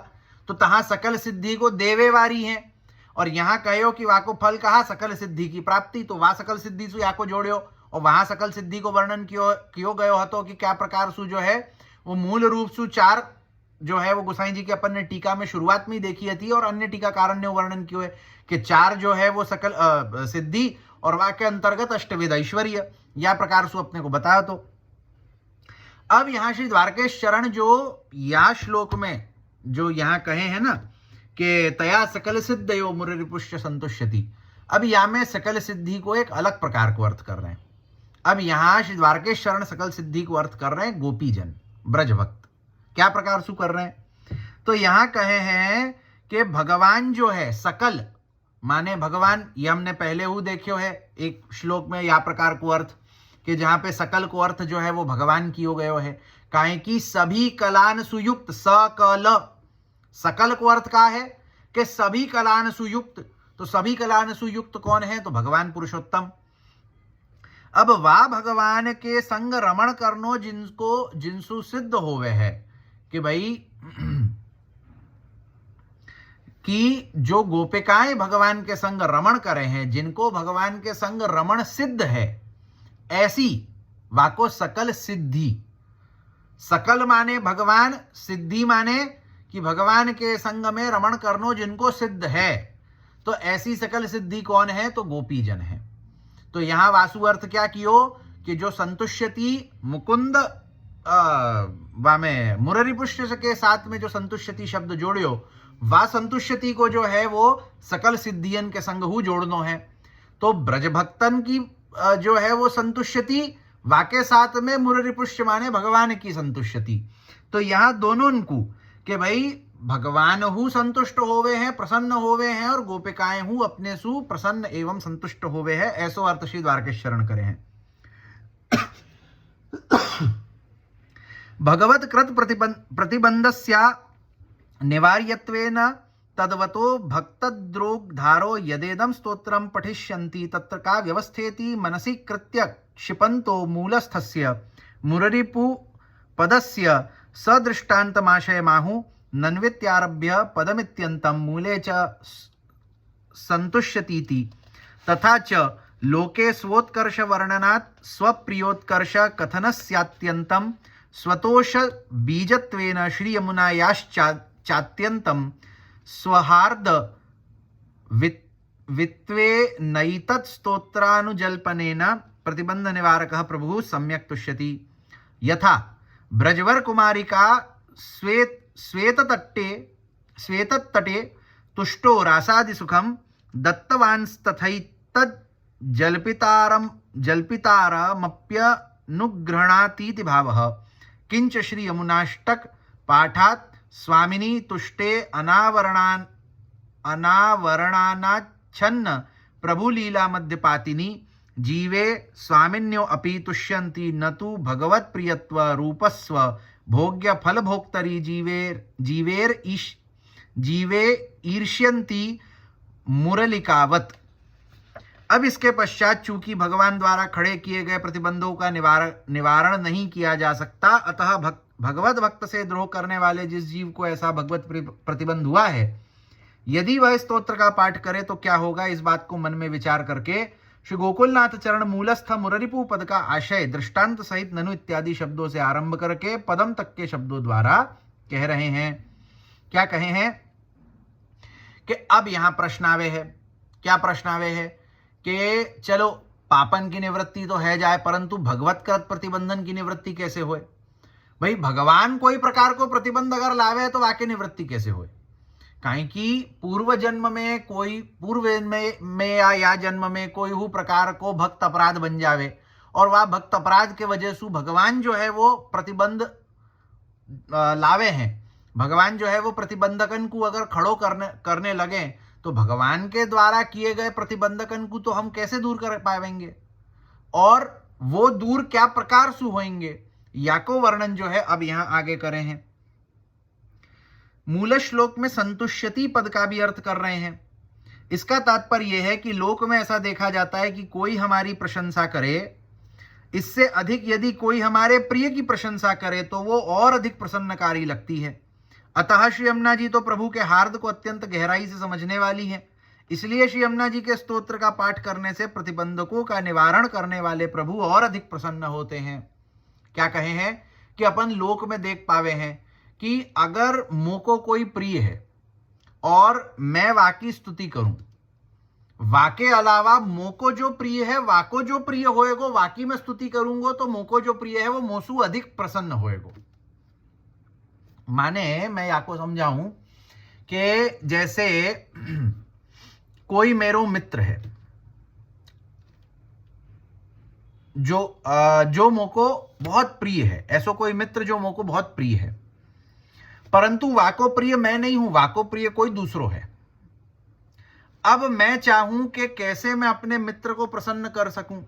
तो तहां सकल सिद्धि को देवे वारी है, और यहां कहो कि वाको फल कहा सकल सिद्धि की प्राप्ति, तो वहां सकल सिद्धि से याको जोड़ियो और वहां सकल सिद्धि को वर्णन कियो गयो हतो कि क्या प्रकार सु जो है वो मूल रूप सु 4 जो है वो गोसाई जी के अपन ने टीका में शुरुआत में ही देखी थी, और अन्य टीकाकारन ने वर्णन किया है कि 4 जो है वो सकल सिद्धि और वाक्य अंतर्गत अष्टविध ऐश्वर्य, या प्रकार सु अपने को बताया। तो अब यहां श्री द्वारकेश चरण जो या श्लोक में जो यहां कहे हैं ना कि तया सकल सिद्धयो मुररिपुश्च संतुष्यति, अब यहां में सकल सिद्धि को एक अलग प्रकार को अर्थ कर रहे हैं। अब यहां श्री द्वारकेश चरण सकल सिद्धि को अर्थ कर रहे हैं गोपीजन, ब्रज भक्त। क्या प्रकार से कर रहे हैं, तो यहां कहे हैं कि भगवान जो है सकल माने भगवान, ये हमने पहले ही देखियो है एक श्लोक में या प्रकार को अर्थ कि जहां पे सकल को अर्थ जो है वो भगवान कियो गयो है। काहे कि सभी कलान सुयुक्त, सकल, सकल को अर्थ का है कि सभी कलान सुयुक्त, तो सभी कलान सुयुक्त कौन है, तो भगवान पुरुषोत्तम। अब वाह भगवान के संग रमण करनो जिनसु सिद्ध होवे है कि भाई कि जो गोपिकाएं भगवान के संग रमण करे हैं, जिनको भगवान के संग रमण सिद्ध है, ऐसी वाको सकल सिद्धि। सकल माने भगवान, सिद्धि माने कि भगवान के संग में रमण करनो जिनको सिद्ध है, तो ऐसी सकल सिद्धि कौन है, तो गोपीजन है। तो यहां वासु अर्थ क्या कियो कि जो संतुष्यति मुकुंद वामे मुररिपुश्च के साथ में जो संतुष्यति शब्द जोड़ियो, वा संतुष्यति को जो है वो सकल सिद्धियन के संग हु जोड़नो है। तो ब्रज भक्तन की जो है वो संतुष्यति वाके साथ में मुररिपुश्च माने भगवान की संतुष्यति। तो यहां दोनों को कि भाई भगवान हु संतुष्ट होवे हैं, प्रसन्न होवे हैं, और गोपिकाएं हु अपने सु प्रसन्न एवं संतुष्ट होवे हैं, ऐसो अर्थ श्री द्वारकेश चरण करे हैं। भगवत कृत प्रतिबंधस्या निवार्यत्वेन तद्वतो भक्तद्रोग्धारो यदेदं स्तोत्रं पठिष्यन्ति तत्र का व्यवस्थेति मनसि कृत्य क्षिपन्तो मूलस्थस्य मुररिपु पदस्य सदृष्टान्तमाशयमाहु नन्वित्यारभ्य पदमित्यन्तं मूले च संतुष्यतीति। तथा च लोके स्वोत्कर्ष वर्णनात् स्वप्रियोत्कर्ष कथनस्यात्यन्तं स्वतोष बीजत्वेन श्री यमुनायाश्चात्यन्तं स्वहार्द वित्वे नैतत् स्तोत्रानुजल्पनेन प्रतिबंध निवारकः प्रभुः सम्यक् तुष्यति। यथा ब्रजवर कुमारिका श्वेततटे तुष्टो रासादिसुखं दत्तवांस्तथैतद् जल्पितारमप्यनुगृह्णातीति भावः। किंच श्री यमुनाष्टक पाठात् स्वामिनी तुष्टे अनावरणानाच्छन्न प्रभुलीला मध्यपातिनी जीवे स्वामिन्यो अपि तुष्यन्ति न तु भगवत्प्रियत्व रूपस्व भोग्य फलभोक्तरी जीवे ईर्ष्यन्ति मुरलिकावत्। अब इसके पश्चात चूंकि भगवान द्वारा खड़े किए गए प्रतिबंधों का निवारण नहीं किया जा सकता, अतः भगवत भक्त से द्रोह करने वाले जिस जीव को ऐसा भगवत प्रतिबंध हुआ है, यदि वह स्तोत्र का पाठ करे तो क्या होगा, इस बात को मन में विचार करके श्री गोकुलनाथ चरण मूलस्थ मुररिपु पद का आशय दृष्टांत सहित ननु इत्यादि शब्दों से आरंभ करके पदम तक के शब्दों द्वारा कह रहे हैं। क्या कहे हैं कि अब यहां प्रश्नावे है। क्या प्रश्नावे है कि चलो पापन की निवृत्ति तो है जाए, परंतु भगवतकृत प्रतिबंधन की निवृत्ति कैसे होए। भाई भगवान कोई प्रकार को प्रतिबंध अगर लावे तो वाक्य निवृत्ति कैसे होए। काहे कि पूर्व जन्म में कोई पूर्व में या जन्म में कोई हु प्रकार को भक्त अपराध बन जावे और वह भक्त अपराध के वजह से भगवान जो है वो प्रतिबंध लावे हैं, भगवान जो है वो प्रतिबंधकन को अगर खड़ो करने लगे तो भगवान के द्वारा किए गए प्रतिबंधकन को तो हम कैसे दूर कर पाएंगे, और वो दूर क्या प्रकार से होंगे, या को वर्णन जो है अब यहां आगे करे हैं। मूल श्लोक में संतुष्यति पद का भी अर्थ कर रहे हैं। इसका तात्पर्य यह है कि लोक में ऐसा देखा जाता है कि कोई हमारी प्रशंसा करे, इससे अधिक यदि कोई हमारे प्रिय की प्रशंसा करे तो वो और अधिक प्रसन्नकारी लगती है। अतः श्री यमुना जी तो प्रभु के हार्द को अत्यंत गहराई से समझने वाली है, इसलिए श्री यमुना जी के स्तोत्र का पाठ करने से प्रतिबंधकों का निवारण करने वाले प्रभु और अधिक प्रसन्न होते हैं। क्या कहे हैं कि अपन लोक में देख पावे हैं कि अगर मोको कोई प्रिय है और मैं वाकी स्तुति करूं, वाके अलावा मोको जो प्रिय है, वाको जो प्रिय होएगो, वाकी में स्तुति करूंगो तो मोको जो प्रिय है वो मोसू अधिक प्रसन्न होएगो। माने मैं याको समझाऊं कि जैसे कोई मेरो मित्र है जो मोको बहुत प्रिय है, ऐसा कोई मित्र जो मोको बहुत प्रिय है, परंतु वाको प्रिय मैं नहीं हूं, वाको प्रिय कोई दूसरो है। अब मैं चाहूं कि कैसे मैं अपने मित्र को प्रसन्न कर सकूं।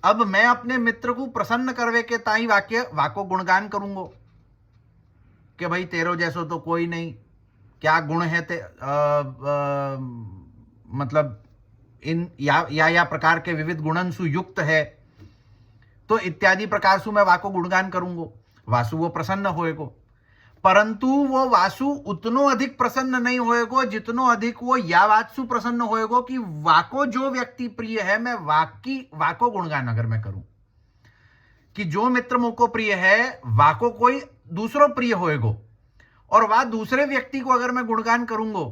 अब मैं अपने मित्र को प्रसन्न करवे के ताई वाको गुणगान करूंगो कि भाई तेरो जैसो तो कोई नहीं, क्या गुण है मतलब इन या प्रकार के विविध गुणन सु युक्त है, तो इत्यादि प्रकार से मैं वाको गुणगान करूंगो, वासु वो प्रसन्न होएगो। परंतु वो वासु उतनो अधिक प्रसन्न नहीं होएगो जितनो अधिक वो या वासु प्रसन्न होएगो कि वाको जो व्यक्ति प्रिय है, मैं वाको गुणगान अगर मैं करूं कि जो मित्र मोको प्रिय है वाको कोई दूसरो प्रिय होएगो, और वह दूसरे व्यक्ति को अगर मैं गुणगान करूंगो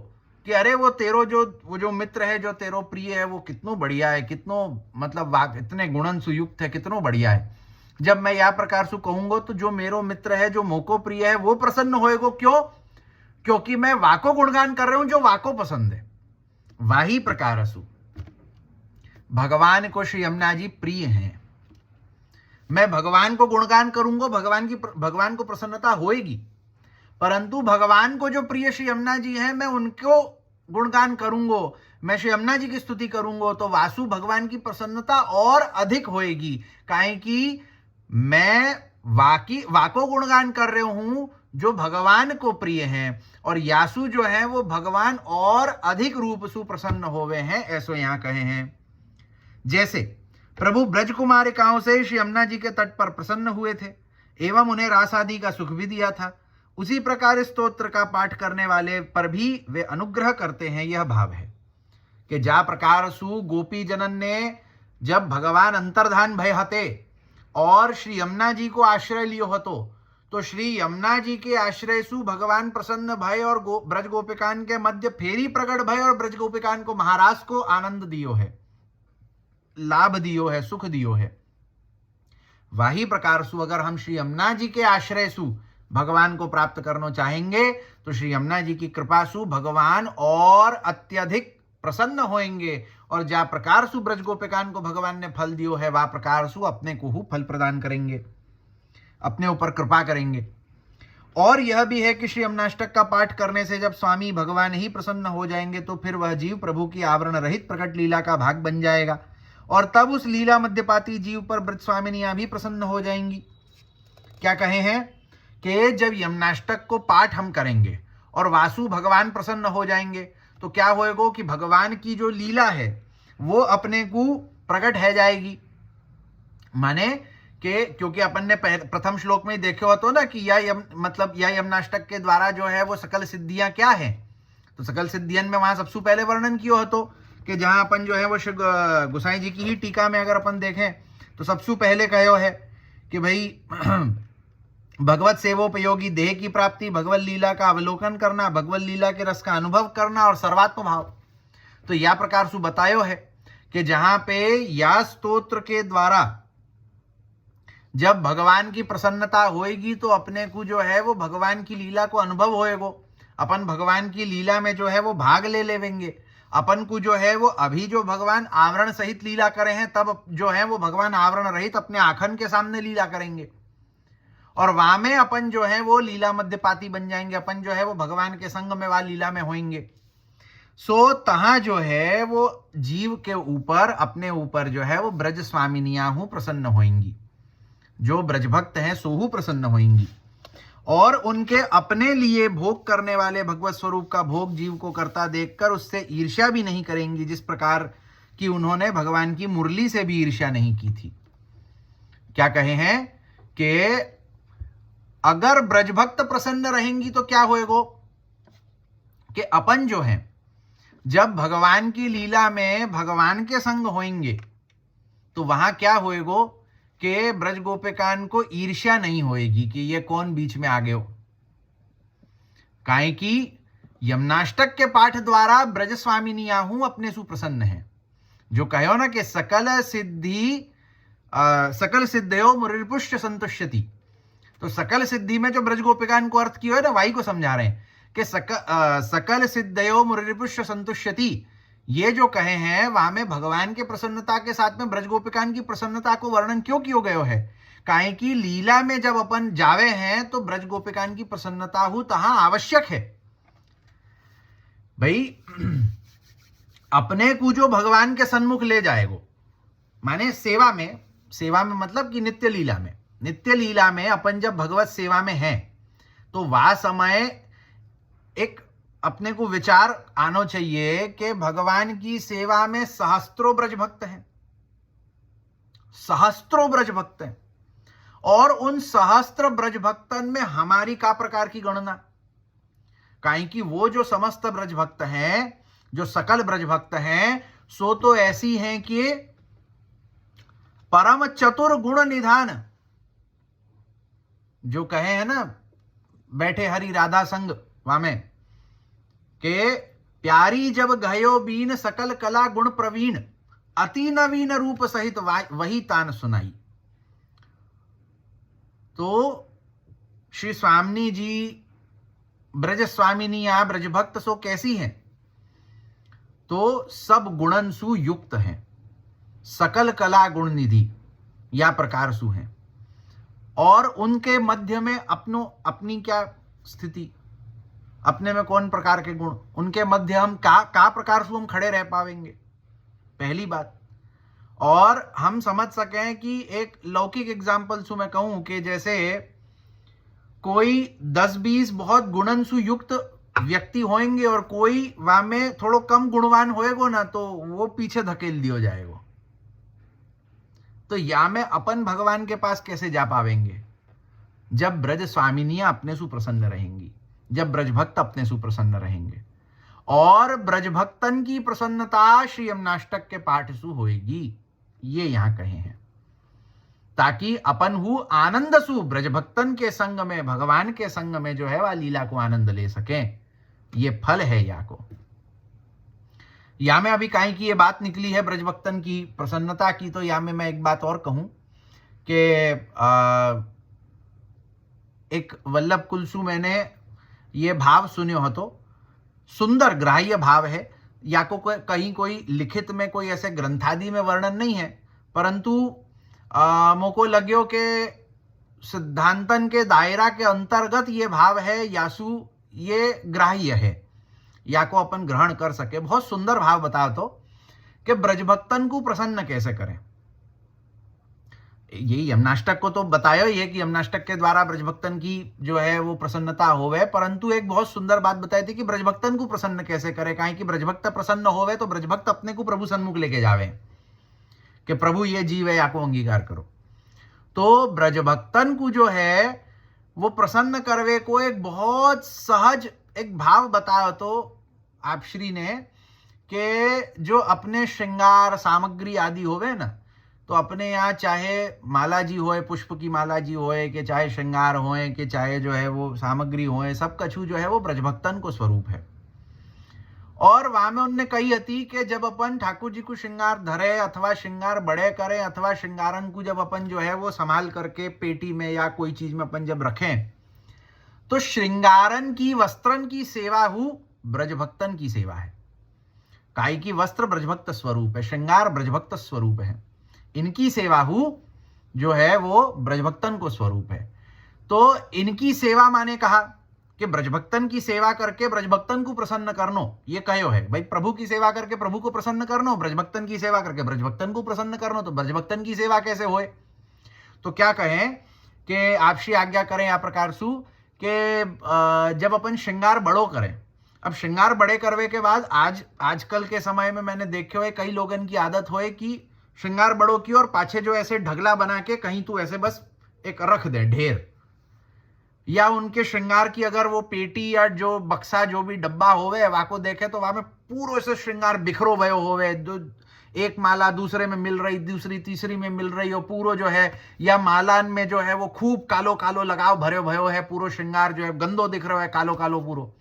कि अरे वो तेरो वो जो मित्र है जो तेरो प्रिय है वो कितनो बढ़िया है, कितनो मतलब इतने गुणन सुयुक्त है, कितनो बढ़िया है। जब मैं यह प्रकार से कहूंगा तो जो मेरो मित्र है जो मोको प्रिय है वो प्रसन्न होएगो। क्यों? क्योंकि मैं वाको गुणगान कर रहा हूं जो वाको पसंद है। वाही प्रकार सु भगवान को श्री यमुना जी प्रिय हैं, मैं भगवान को गुणगान करूंगा, भगवान को प्रसन्नता होएगी, परंतु भगवान को जो प्रिय श्री यमुना जी हैं मैं उनको गुणगान करूंगा, मैं श्री यमुना जी की स्तुति करूंगा तो वासु भगवान की प्रसन्नता और अधिक होएगी। काहे कि मैं वाको गुणगान कर रहे हूं जो भगवान को प्रिय हैं, और यासु जो है वो भगवान और अधिक रूप से प्रसन्न होवे हैं, ऐसो यहां कहे हैं। जैसे प्रभु ब्रज कुमारिकाओं से श्री यमुना जी के तट पर प्रसन्न हुए थे एवं उन्हें रास आदि का सुख भी दिया था, उसी प्रकार स्तोत्र का पाठ करने वाले पर भी वे अनुग्रह करते हैं। यह भाव है कि जा प्रकार सु गोपी जनन ने जब भगवान अंतर्धान भय हते और श्री यमुना जी को आश्रय लियो हतो, तो श्री यमुना जी के आश्रय सु भगवान प्रसन्न भय और ब्रज गोपिकान के मध्य फेरी प्रकट भय और ब्रज गोपिकान को महाराज को आनंद दियो है, लाभ दियो है, सुख दियो है। वही प्रकार सु अगर हम श्री यमुना जी के आश्रय सु भगवान को प्राप्त करना चाहेंगे तो श्री यमुना जी की कृपा सु भगवान और अत्यधिक प्रसन्न होंगे, और जा प्रकार सु ब्रज गोपिकान को भगवान ने फल दियो है वह प्रकार सु अपने को ही फल प्रदान करेंगे, अपने ऊपर कृपा करेंगे। और यह भी है कि श्री यमुनाष्टक का पाठ करने से जब स्वामी भगवान ही प्रसन्न हो जाएंगे तो फिर वह जीव प्रभु की आवरण रहित प्रकट लीला का भाग बन जाएगा, और तब उस लीला मध्यपाती जीव पर ब्रज स्वामिनियां भी प्रसन्न हो जाएंगी। क्या कहे हैं कि जब यमुनाष्टक को पाठ हम करेंगे और वासु भगवान प्रसन्न हो जाएंगे तो क्या होएगा कि भगवान की जो लीला है वो अपने को प्रकट है जाएगी। माने कि क्योंकि अपन ने प्रथम श्लोक में ही देखे हो तो ना कि मतलब या यमनाष्टक के द्वारा जो है वो सकल सिद्धियां क्या है, तो सकल सिद्धियन में वहां सबसे पहले वर्णन किया हो तो कि जहां अपन जो है वो श्री गोसाई जी की ही टीका में अगर अपन देखें तो सबसे पहले कहो है कि भाई भगवत सेवोपयोगी देह की प्राप्ति, भगवत लीला का अवलोकन करना, भगवत लीला के रस का अनुभव करना और सर्वात्म भाव। तो यह प्रकार से बतायो है कि जहां पे या स्तोत्र के द्वारा जब भगवान की प्रसन्नता होएगी तो अपने को जो है वो भगवान की लीला को अनुभव होएगो, अपन भगवान की लीला में जो है वो भाग ले लेवेंगे। अपन को जो है वो अभी जो भगवान आवरण सहित लीला करे हैं, तब जो है वो भगवान आवरण रहित अपने आखन के सामने लीला करेंगे और वहां में अपन जो है वो लीला मध्यपाती बन जाएंगे, अपन जो है वो भगवान के संग में वह लीला में होंगे। सो तहां जो है वो जीव के ऊपर अपने ऊपर जो है वो ब्रज स्वामिनियां हूं प्रसन्न होंगी, जो ब्रज भक्त हैं सोहू प्रसन्न होंगी और उनके अपने लिए भोग करने वाले भगवत स्वरूप का भोग जीव को करता देखकर उससे ईर्ष्या भी नहीं करेंगी, जिस प्रकार कि उन्होंने भगवान की मुरली से भी ईर्ष्या नहीं की थी। क्या कहे हैं कि अगर ब्रजभक्त प्रसन्न रहेंगी तो क्या होएगा कि अपन जो है जब भगवान की लीला में भगवान के संग होंगे तो वहां क्या होएगा कि ब्रज गोपिकान को ईर्ष्या नहीं होएगी कि ये कौन बीच में आ गए हो। काहे कि यमनाष्टक के पाठ द्वारा ब्रज स्वामिनियां हूं अपने सुप्रसन्न है, जो कहो ना कि सकल सिद्धयो मुररिपुष्ट संतुष्यति। तो सकल सिद्धि में जो ब्रज गोपिकान को अर्थ किया है ना वही को समझा रहे हैं कि सकल सिद्धयो मुररिपुष्ट संतुष्यति, ये जो कहे हैं वहां में भगवान के प्रसन्नता के साथ में ब्रज गोपिकान की प्रसन्नता को वर्णन क्यों किया गयो है। काहे कि लीला में जब अपन जावे हैं तो ब्रज गोपिकान की प्रसन्नता हो तहां आवश्यक है। भाई अपने को जो भगवान के सन्मुख ले जाएगो, माने सेवा में मतलब कि नित्य लीला में अपन जब भगवत सेवा में हैं तो वह समय एक अपने को विचार आना चाहिए कि भगवान की सेवा में सहस्त्रों ब्रज भक्त हैं और उन सहस्त्र ब्रज भक्तन में हमारी का प्रकार की गणना। काहे कि वो जो समस्त ब्रज भक्त हैं, जो सकल ब्रज भक्त हैं, सो तो ऐसी हैं कि परम चतुर गुण निधान, जो कहे हैं ना बैठे हरि राधा संग वहां में के प्यारी जब गयो बीन सकल कला गुण प्रवीण, अति नवीन रूप सहित वही तान सुनाई। तो श्री स्वामी जी ब्रज स्वामिनियां ब्रज भक्त सो कैसी हैं, तो सब गुणन सु युक्त हैं, सकल कला गुण निधि या प्रकार सु हैं और उनके मध्य में अपनी क्या स्थिति, अपने में कौन प्रकार के गुण, उनके मध्य हम का प्रकार से हम खड़े रह पाएंगे, पहली बात। और हम समझ सकें कि एक लौकिक एग्जाम्पल से मैं कहूं कि जैसे कोई 10-20 बहुत गुणनसु युक्त व्यक्ति होंगे और कोई वहां में थोड़ो कम गुणवान होएगो ना, तो वो पीछे धकेल दिया जाएगा। तो या में अपन भगवान के पास कैसे जा पावेंगे, जब ब्रज स्वामिनियां अपने सुप्रसन्न रहेंगी, जब ब्रजभक्त अपने सुप्रसन्न रहेंगे और ब्रजभक्तन की प्रसन्नता श्री यमनाष्टक के पाठ सु होएगी, ये यहां कहे हैं, ताकि अपन हु आनंद सु ब्रजभक्तन के संग में, भगवान के संग में जो है वह लीला को आनंद ले सकें। ये फल है या को। या में अभी काहे की ये बात निकली है ब्रजभक्तन की प्रसन्नता की, तो या में मैं एक बात और कहूं कि एक वल्लभ कुलसु मैंने ये भाव सुने हो तो सुंदर ग्राह्य भाव है, या को कहीं कोई लिखित में कोई ऐसे ग्रंथादि में वर्णन नहीं है, परंतु मोको लग्यो के सिद्धांतन के दायरा के अंतर्गत ये भाव है, यासु ये ग्राह्य है, या को अपन ग्रहण कर सके। बहुत सुंदर भाव बता तो कि ब्रजभक्तन को प्रसन्न कैसे करें। यही यमनाष्टक को तो बताया ही है कि यमनाष्टक के द्वारा ब्रजभक्तन की जो है वो प्रसन्नता होवे, परंतु एक बहुत सुंदर बात बताई थी कि ब्रजभक्तन को प्रसन्न कैसे करे। काहे कि ब्रजभक्त प्रसन्न होवे तो ब्रजभक्त अपने को प्रभु सन्मुख लेके जावे कि प्रभु ये जीव है, आपको अंगीकार करो। तो ब्रजभक्तन को जो है वो प्रसन्न करवे को एक बहुत सहज एक भाव बताया तो आप श्री ने कि जो अपने श्रृंगार सामग्री आदि होवे ना, तो अपने यहाँ चाहे माला जी होए, पुष्प की माला जी होए, कि चाहे श्रृंगार होए, कि चाहे जो है वो सामग्री होए, सब कछु जो है वो ब्रजभक्तन को स्वरूप है। और वहां में उनने कही थी कि जब अपन ठाकुर जी को श्रृंगार धरे अथवा श्रृंगार बड़े करें अथवा श्रृंगारन को जब अपन जो है वो संभाल करके पेटी में या कोई चीज में अपन जब रखें, तो श्रृंगारन की वस्त्रन की सेवा हु ब्रजभक्तन की सेवा है। काई की वस्त्र ब्रजभक्त स्वरूप है, श्रृंगार ब्रजभक्त स्वरूप है, इनकी सेवा हु जो है वो ब्रजभक्तन को स्वरूप है। तो इनकी सेवा माने कहा कि ब्रजभक्तन की सेवा करके ब्रजभक्तन को प्रसन्न करनो, ये कहो है भाई। प्रभु की सेवा करके प्रभु को प्रसन्न करनो, ब्रजभक्तन की सेवा करके ब्रजभक्तन को प्रसन्न करनो, तो ब्रजभक्तन की सेवा कैसे होए? तो क्या कहें कि आपसी आज्ञा करें या प्रकार सु कि जब अपन श्रृंगार बड़ो करें, अब श्रृंगार बड़े करवे के बाद आजकल के समय में मैंने देखे हुए कई लोगों की आदत होए कि श्रृंगार बड़ो की और पाछे जो ऐसे ढगला बना के कहीं तो ऐसे बस एक रख दे ढेर, या उनके श्रृंगार की अगर वो पेटी या जो बक्सा जो भी डब्बा होवे वहां को देखे तो वहां में पूरो से श्रृंगार बिखरो भयो होवे, जो एक माला दूसरे में मिल रही, दूसरी तीसरी में मिल रही हो, पूरो जो है, या मालान में जो है वो खूब कालो कालो लगाव भरे भयो है, पूरो श्रृंगार जो है गंदो दिख रहा है, कालो कालो पूरो।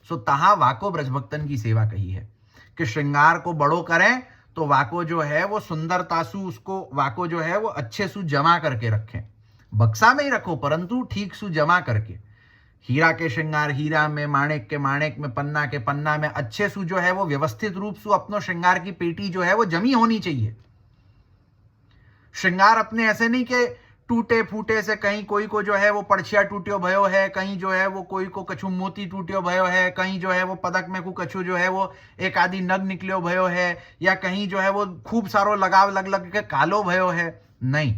सो तहां वाको ब्रजभक्तन की सेवा कही है कि श्रृंगार को बड़ो करें तो वाको जो है वो सुंदरतासु उसको वाको जो है वो अच्छे सु जमा करके रखें, बक्सा में ही रखो परंतु ठीक सु जमा करके। हीरा के श्रृंगार हीरा में, माणिक के माणिक में, पन्ना के पन्ना में, अच्छे सु जो है वो व्यवस्थित रूप से अपनो श्रृंगार की पेटी जो है वो जमी होनी चाहिए। श्रृंगार अपने ऐसे नहीं कि टूटे फूटे से, कहीं कोई को जो है वो पड़छिया टूटियो भयो है, कहीं जो है वो कोई को कछु मोती टूटियो भयो है, कहीं जो है वो पदक में को कछु जो है वो एक आदि नग निकलियो भयो है, या कहीं जो है वो खूब सारो लगाव लग लग के कालो भयो है। नहीं,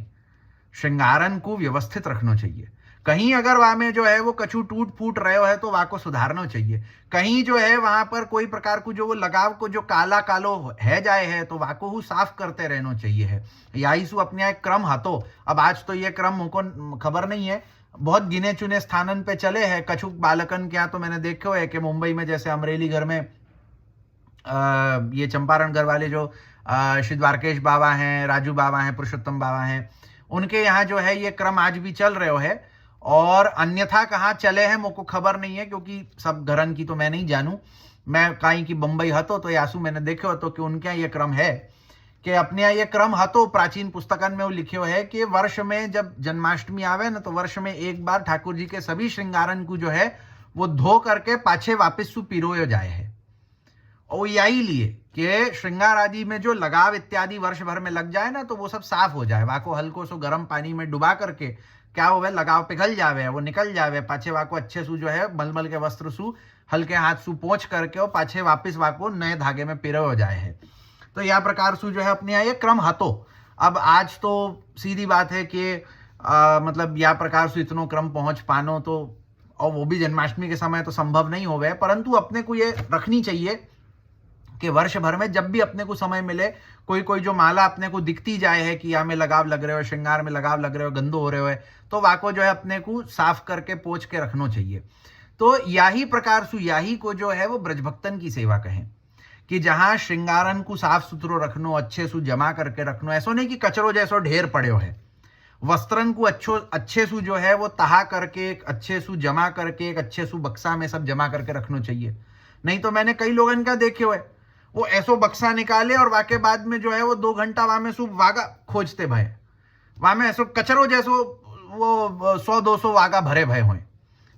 श्रृंगारन को व्यवस्थित रखना चाहिए। कहीं अगर वहां में जो है वो कछु टूट फूट रहे है तो वहां को सुधारना चाहिए। कहीं जो है वहां पर कोई प्रकार को जो वो लगाव को जो काला कालो है जाए है तो वहां को साफ करते रहना चाहिए है। यही सु अपने एक क्रम हतो। अब आज तो ये क्रम हमको खबर नहीं है, बहुत गिने चुने स्थानन पे चले हैं। कछु बालकन के यहाँ तो मैंने देखा है कि मुंबई में जैसे अमरेली घर में ये चंपारण घर वाले जो श्री द्वारकेश बाबा हैं, राजू बाबा हैं, पुरुषोत्तम बाबा हैं, उनके यहाँ जो है ये क्रम आज भी चल रहे है। और अन्यथा कहाँ चले हैं मुझको खबर नहीं है, क्योंकि सब घरन की तो मैं नहीं जानू। मैं कहीं की बंबई हतो तो यासु मैंने देखे हो तो कि उनके यहाँ ये क्रम है कि अपने यहाँ ये क्रम हतो। प्राचीन पुस्तकन में वो लिखे है कि वर्ष में जब जन्माष्टमी आवे ना तो वर्ष में एक बार ठाकुर जी के सभी श्रृंगारन को जो है वो धो करके पाछे वापिस सु पिरोयो जाए है। और यही लिए कि श्रृंगार आदि में जो लगाव इत्यादि वर्ष भर में लग जाए ना तो वो सब साफ हो जाए। वाको हल्को सो गर्म पानी में डुबा करके क्या हो लगाव पिघल जावे, वो निकल जावे, पाछे वाको अच्छे सु जो है मलमल के वस्त्र सु हल्के हाथ सु पोंछ करके और पाछे वापिस वाको नए धागे में पिरो हो जाए है। तो यह प्रकार सु जो है अपने यहाँ ये क्रम हतो। अब आज तो सीधी बात है कि मतलब यह प्रकार से इतनो क्रम पहुंच पानो तो, और वो भी जन्माष्टमी के समय तो संभव नहीं हो गए, परंतु अपने को ये रखनी चाहिए कि वर्ष भर में जब भी अपने को समय मिले कोई कोई जो माला अपने को दिखती जाए है कि यहाँ में लगाव लग रहे हो, श्रृंगार में लगाव लग रहे हो, गंदो हो रहे हो, तो वाको जो है अपने को साफ करके पोंछ के रखना चाहिए। तो यही प्रकार सु यही को जो है वो ब्रजभक्तन की सेवा कहें कि जहां श्रृंगारन को साफ सुथरो रखनो, अच्छे सु जमा करके रखनो। ऐसो नहीं कि कचरो जैसो ढेर पड़े है। वस्त्रन को अच्छे सु जो है वो तहा करके एक अच्छे सु जमा करके एक अच्छे सु बक्सा में सब जमा करके रखना चाहिए। नहीं तो मैंने कई लोगों का देखे हुए वो ऐसो बक्सा निकाले और वाके बाद में जो है वो 2 घंटा वहां में सु वागा खोजते भय, वहां में ऐसो कचरो जैसो वो 100-200 वागा भरे भय हुए।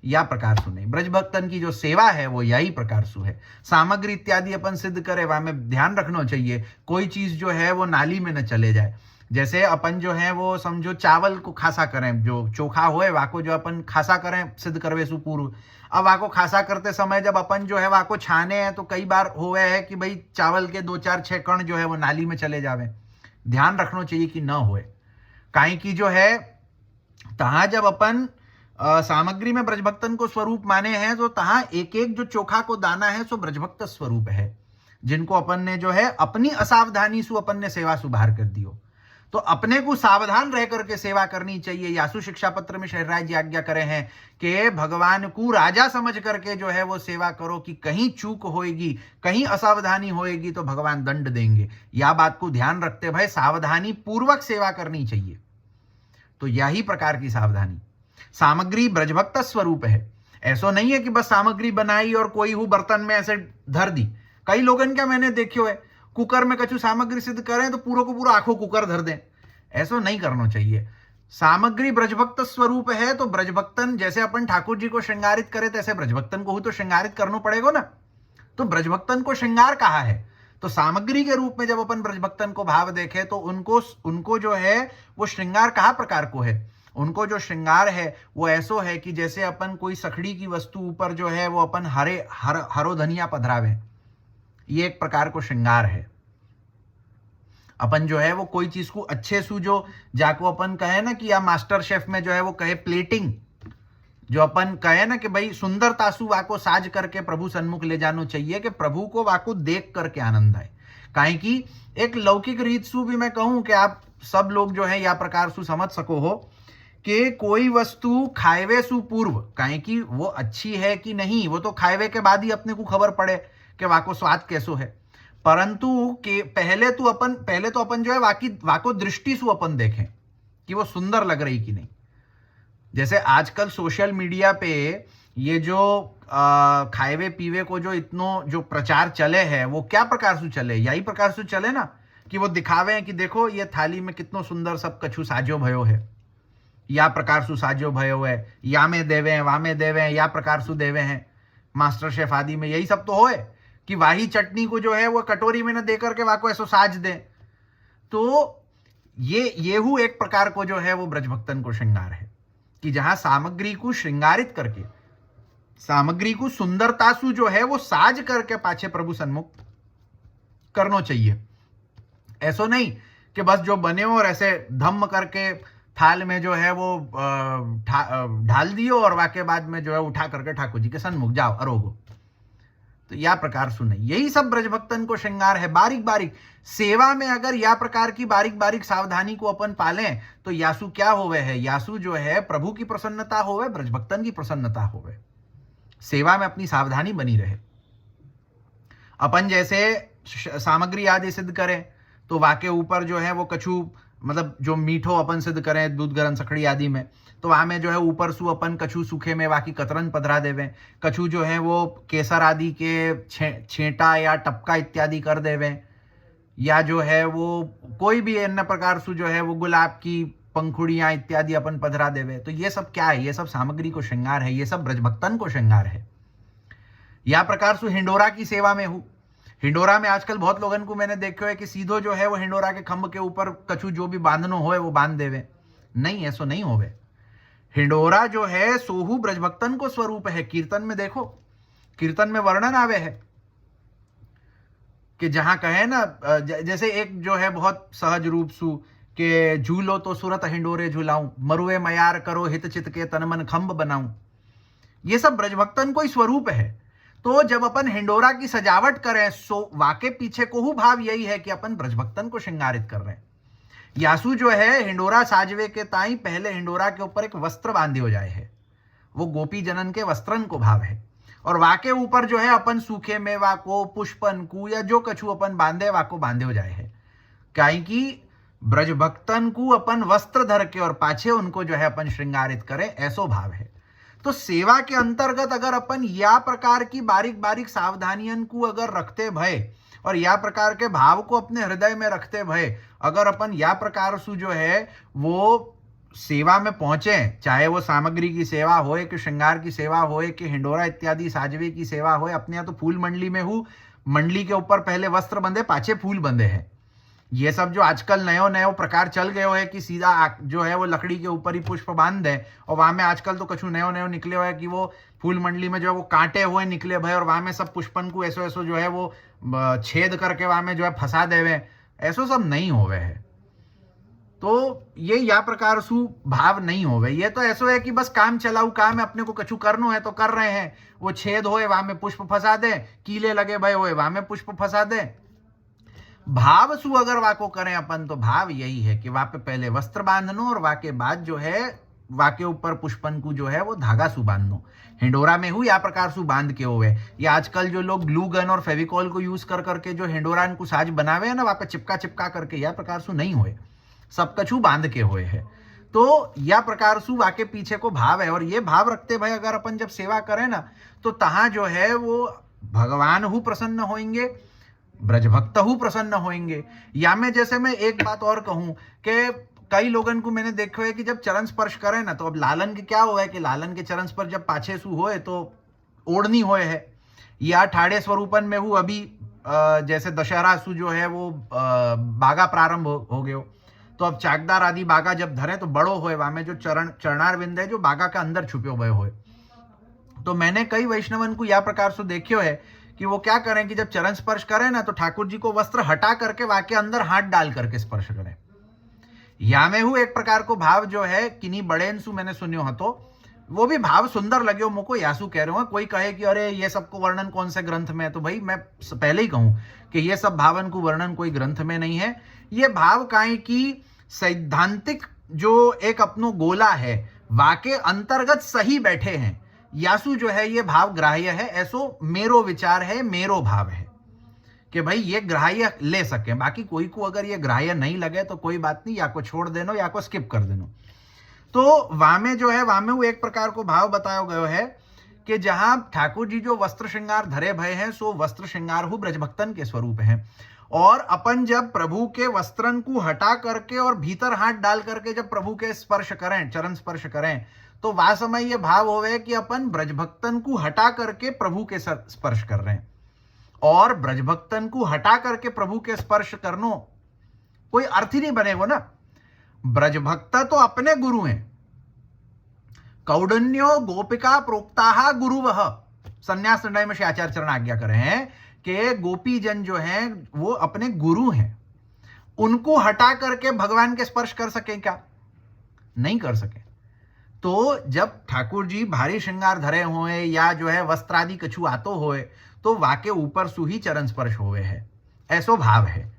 या प्रकार सु नहीं, ब्रजभक्तन की जो सेवा है वो यही प्रकार सु है। सामग्री इत्यादि अपन सिद्ध करे वहां में ध्यान रखना चाहिए, कोई चीज जो है वो नाली में न चले जाए। जैसे अपन जो है वो समझो चावल को खासा करें, जो चोखा होए वाको जो अपन खासा करें सिद्ध करवे सु पूर्व। अब वाको खासा करते समय जब अपन जो है वाको छाने हैं तो कई बार हुए है कि भाई चावल के 2-4-6 कण जो है वो नाली में चले जावे। ध्यान रखना चाहिए कि न होए। काई की जो है तहां जब अपन सामग्री में ब्रजभक्तन को स्वरूप माने हैं तो तहां एक एक जो चोखा को दाना है सो ब्रजभक्त स्वरूप है, जिनको अपन ने जो है अपनी असावधानी सु अपन ने सेवा सुधार कर दियो। तो अपने को सावधान रह करके सेवा करनी चाहिए। यासु शिक्षा पत्र में शहरराय जी आज्ञा करे हैं कि भगवान को राजा समझ करके जो है वो सेवा करो, कि कहीं चूक होएगी, कहीं असावधानी होएगी तो भगवान दंड देंगे। या बात को ध्यान रखते भाई सावधानी पूर्वक सेवा करनी चाहिए। तो यही प्रकार की सावधानी। सामग्री ब्रजभक्त स्वरूप है। ऐसा नहीं है कि बस सामग्री बनाई और कोई हूं बर्तन में ऐसे धर दी। कई लोगन क्या मैंने देखियो है कुकर में कछु सामग्री सिद्ध करें तो पूरा को पूरा आंखों कुकर धर दें। ऐसा नहीं करना चाहिए। सामग्री ब्रजभक्त स्वरूप है तो ब्रजभक्तन जैसे अपन ठाकुर जी को श्रृंगारित करे तैसे ब्रजभक्तन को तो श्रृंगारित करना पड़ेगा ना। तो ब्रजभक्तन को श्रृंगार कहा है तो सामग्री के रूप में जब अपन ब्रजभक्तन को भाव देखे तो उनको जो है वो श्रृंगार कहा प्रकार को है। उनको जो श्रृंगार है वो ऐसो है कि जैसे अपन कोई सखड़ी की वस्तु ऊपर जो है वो अपन हरो धनिया पधरावे, ये एक प्रकार को श्रृंगार है। अपन जो है वो कोई चीज को अच्छे सु जो जाको अपन कहे ना कि या मास्टर शेफ में जो है वो कहे प्लेटिंग, जो अपन कहे ना कि भाई सुंदरता सु वाको साज करके प्रभु सन्मुख ले जानो चाहिए कि प्रभु को वाको देख करके आनंद आए। काहे कि एक लौकिक रीत सु भी मैं कहूं कि आप सब लोग जो है या प्रकार सु समझ सको हो कि कोई वस्तु खाएवे सु पूर्व, काहे कि वो अच्छी है कि नहीं वो तो खाएवे के बाद ही अपने को खबर पड़े कि वाको स्वाद कैसो है। परंतु के पहले तो अपन जो है वाको दृष्टि सु अपन देखें कि वो सुंदर लग रही कि नहीं। जैसे आजकल सोशल मीडिया पे ये जो खाएवे पीवे को जो इतनो जो प्रचार चले है वो क्या प्रकार से चले, यही प्रकार से चले ना कि वो दिखावे हैं कि देखो ये थाली में कितनो सुंदर सब कछु साजो भयो है, या प्रकार सु साजो भयो है, या में देवे हैं वा में देवे हैं, या प्रकार सु देवे हैं। मास्टर शेफ आदि में यही सब तो होए कि वाही चटनी को जो है वो कटोरी में न दे करके वाको ऐसो साज दे। तो ये हु एक प्रकार को जो है वो ब्रजभक्तन को श्रृंगार है कि जहां सामग्री को श्रृंगारित करके सामग्री को सुंदरता सु जो है वो साज करके पाछे प्रभु सन्मुख करना चाहिए। ऐसो नहीं कि बस जो बने और ऐसे धम्म करके थाल में जो है वो ढाल दियो और वाके बाद में जो है उठा करके ठाकुर जी के सन्मुख जाओ अरोगो। तो या प्रकार सुने यही सब ब्रजभक्तन को श्रृंगार है। बारीक बारीक सेवा में अगर या प्रकार की बारीक बारीक सावधानी को अपन पालें तो यासु क्या होवे है, यासु जो है प्रभु की प्रसन्नता होवे, ब्रजभक्तन की प्रसन्नता होवे। सेवा में अपनी सावधानी बनी रहे। अपन जैसे सामग्री आदि सिद्ध करें तो वाके ऊपर जो है वो कछु मतलब जो मीठो अपन सिद्ध करें दूध गरम सखड़ी आदि में तो वहां में जो है ऊपर सु अपन कछु सूखे में वाकी कतरन पधरा देवें, कछु जो है वो केसर आदि के छेंटा या टपका इत्यादि कर देवें, या जो है वो कोई भी अन्य प्रकार सु जो है वो गुलाब की पंखुड़ियां इत्यादि अपन पधरा देवे। तो ये सब क्या है, ये सब सामग्री को श्रृंगार है, ये सब ब्रजभक्तन को श्रृंगार है। या प्रकार सु हिंडोरा की सेवा में हूं। हिंडोरा में आजकल बहुत लोगन को मैंने देखो है कि सीधो जो है वो हिंडोरा के खंभ के ऊपर कछु जो भी बांधनो होए वो बांध देवे। नहीं, ऐसो नहीं होवे। हिंडोरा जो है सोहू ब्रजभक्तन को स्वरूप है। कीर्तन में देखो, कीर्तन में वर्णन आवे है कि जहां कहे ना जैसे एक जो है बहुत सहज रूप सु के झूलो तो सुरत हिंडोरे झूलाऊं, मरुए मयार करो हित चित के तन मन खंभ बनाऊं। ये सब ब्रजभक्तन को ही स्वरूप है। तो जब अपन हिंडोरा की सजावट करें सो वाके पीछे को हु भाव यही है कि अपन ब्रजभक्तन को श्रृंगारित कर रहे हैं। यासु जो है हिंडोरा साजवे के ताई पहले हिंडोरा के ऊपर एक वस्त्र बांधे हो जाए है, वो गोपी जनन के वस्त्रन को भाव है। और वाके ऊपर जो है अपन सूखे मेवा को पुष्पन को या जो कछु अपन बांधे वाको बांधे हो जाए है। काहे कि ब्रजभक्तन को अपन वस्त्र धर के और पाछे उनको जो है अपन श्रृंगारित करें, ऐसो भाव है। तो सेवा के अंतर्गत अगर अपन या प्रकार की बारीक बारीक सावधानियन को अगर रखते भय और या प्रकार के भाव को अपने हृदय में रखते भय अगर अपन या प्रकार से जो है वो सेवा में पहुंचे, चाहे वो सामग्री की सेवा होए कि श्रृंगार की सेवा होए कि हिंडोरा इत्यादि साजवे की सेवा होए। अपने यहाँ तो फूल मंडली में हूँ, मंडली के ऊपर पहले वस्त्र बंधे पाछे फूल बंधे हैं। ये सब जो आजकल नयो प्रकार चल गए है कि सीधा जो है वो लकड़ी के ऊपर ही पुष्प बांध दे। और वहां में आजकल तो कछु नयो निकले हुए कि वो फूल मंडली में जो है वो कांटे हुए निकले भाई और वहां में सब पुष्पन को ऐसो जो है वो छेद करके वहां में जो है फंसा देवे। ऐसो सब नहीं होवे है। तो ये या प्रकार सु भाव नहीं होवे। ये तो ऐसो है कि बस काम चलाऊ काम है, अपने को कछु करनो है तो कर रहे हैं। वो छेद होए वहां में पुष्प फंसा दे, कीले लगे भय होए वहां में पुष्प फंसा दे। भाव सु अगर वाको करें अपन तो भाव यही है कि वहां पे पहले वस्त्र बांधनो और वाके बाद जो है वाके ऊपर पुष्पन को जो है वो धागा सु बांधनो। हिंडोरा में हूँ या प्रकार सु बांध के होवे। या आजकल जो लोग ग्लू गन और फेविकॉल को यूज कर करके जो हिंडोरा को साज बनावे है ना, वहां पे चिपका चिपका करके या प्रकार सु नहीं होए, सब कछु बांध के हुए है। तो या प्रकार सु वाके पीछे को भाव है। और ये भाव रखते भाई अगर अपन जब सेवा करें ना तो तहां जो है वो भगवान हु प्रसन्न होंगे, ब्रजभक्त हु प्रसन्न होंगे। या मैं जैसे मैं एक बात और कहूं कि कई लोगन को मैंने देखो है कि जब चरण स्पर्श करें ना तो अब लालन के क्या हुआ है कि लालन के चरण स्पर्श जब पाछे सु होए तो ओढ़नी होए है। या ठाड़े स्वरूपन में हूँ अभी जैसे दशहरा सु जो है वो बागा प्रारंभ हो गयो, तो अब चाकदार आदि बागा जब धरे तो बड़ो होए वहां में जो चरणार विंद है जो बागा का अंदर छुपे हुए होए। तो मैंने कई वैष्णवन को यह प्रकार से देखियो है कि वो क्या करें कि जब चरण स्पर्श करें ना तो ठाकुर जी को वस्त्र हटा करके वाके अंदर हाथ डाल करके स्पर्श करें। या में हूँ एक प्रकार को भाव जो है किन्हीं बड़ेन्सु मैंने सुनियो हो, तो वो भी भाव सुंदर लगे मुझको। यासु कह रहे हो कोई कहे कि अरे ये सबको वर्णन कौन से ग्रंथ में है, तो भाई मैं पहले ही कहूं कि ये सब भावन को वर्णन कोई ग्रंथ में नहीं है। ये भाव काई की सैद्धांतिक जो एक अपनो गोला है वाके अंतर्गत सही बैठे हैं। यासु जो है ये भाव ग्राह्य है, ऐसो मेरो विचार है, मेरो भाव है कि भाई ये ग्राह्य ले सके। बाकी कोई को अगर ये ग्राह्य नहीं लगे तो कोई बात नहीं, या को छोड़ देनो या को स्किप कर देनो। तो वामे जो है वामे वो एक प्रकार को भाव बताया गया है कि जहां ठाकुर जी जो वस्त्र श्रृंगार धरे भय हैं सो वस्त्र श्रृंगार हु ब्रजभक्तन के स्वरूप हैं। और अपन जब प्रभु के वस्त्रन को हटा करके और भीतर हाथ डाल करके जब प्रभु के स्पर्श करें, चरण स्पर्श करें, तो वह समय ये भाव होवे कि अपन ब्रजभक्तन को हटा करके प्रभु के स्पर्श कर रहे हैं। और ब्रजभक्तन को हटा करके प्रभु के स्पर्श करनो कोई अर्थ ही नहीं बनेगा ना। ब्रजभक्त तो अपने गुरु हैं। कौडन्यो गोपिका प्रोक्ता गुरुवः, संन्यास निर्णय में श्री आचार्य चरण आज्ञा कर रहे हैं कि गोपी जन जो हैं वो अपने गुरु हैं। उनको हटा करके भगवान के स्पर्श कर सके क्या? नहीं कर सके। तो जब ठाकुर जी भारी श्रृंगार धरे हुए या जो है वस्त्रादि कछु आतो होए तो वाके ऊपर सुही चरण स्पर्श हुए है। ऐसो भाव है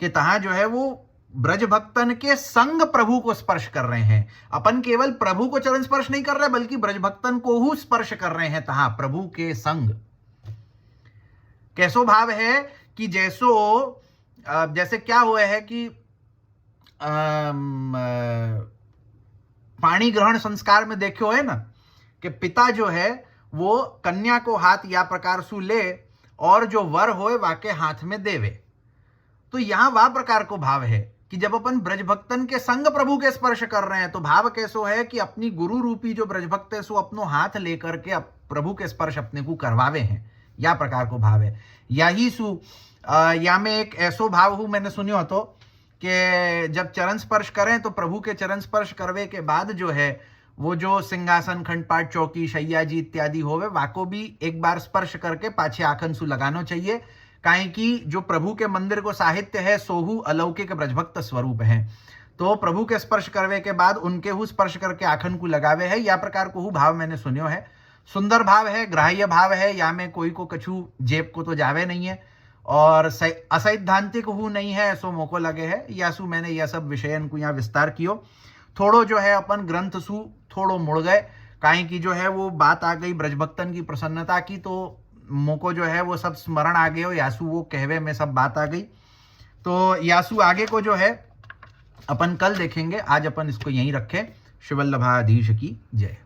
कि तहां जो है वो ब्रज भक्तन के संग प्रभु को स्पर्श कर रहे हैं। अपन केवल प्रभु को चरण स्पर्श नहीं कर रहे बल्कि ब्रज भक्तन को ही स्पर्श कर रहे हैं तहां प्रभु के संग। कैसो भाव है कि जैसे क्या हुआ है कि पाणी ग्रहण संस्कार में देखो है ना कि पिता जो है वो कन्या को हाथ या प्रकार सु ले और जो वर होए वाके हाथ में देवे। तो यहां वह प्रकार को भाव है कि जब अपन ब्रजभक्तन के संग प्रभु के स्पर्श कर रहे हैं तो भाव कैसो है कि अपनी गुरु रूपी जो ब्रजभक्त है सो अपनो हाथ लेकर के प्रभु के स्पर्श अपने को करवावे हैं। या प्रकार को भाव है। यही सु या में एक ऐसो भाव हूं मैंने सुनियो तो कि जब चरण स्पर्श करें तो प्रभु के चरण स्पर्श करवे के बाद जो है वो जो सिंहासन खंडपाठ चौकी शैया जी इत्यादि होवे वाको भी एक बार स्पर्श करके पाछे आखन सु लगानो चाहिए। काहे कि जो प्रभु के मंदिर को साहित्य है सोहू अलौकिक ब्रजभक्त स्वरूप है। तो प्रभु के स्पर्श करवे के बाद उनके हु स्पर्श करके आखन को लगावे है। या प्रकार को हु भाव मैंने सुनियो है। सुंदर भाव है, ग्राह्य भाव है। या में कोई को कछु जेब को तो जावे नहीं है और असैद्धांतिक हु नहीं है ऐसो मोको लगे है। या सु मैंने यह सब विषयन को यहाँ विस्तार कियो। थोड़ो जो है अपन ग्रंथ सु थोड़ो मुड़ गए काहे की जो है वो बात आ गई ब्रजभक्तन की प्रसन्नता की, तो मोको जो है वो सब स्मरण आ गए हो। यासु वो कहवे में सब बात आ गई। तो यासु आगे को जो है अपन कल देखेंगे। आज अपन इसको यहीं रखें। शिवल्लभाधीश की जय।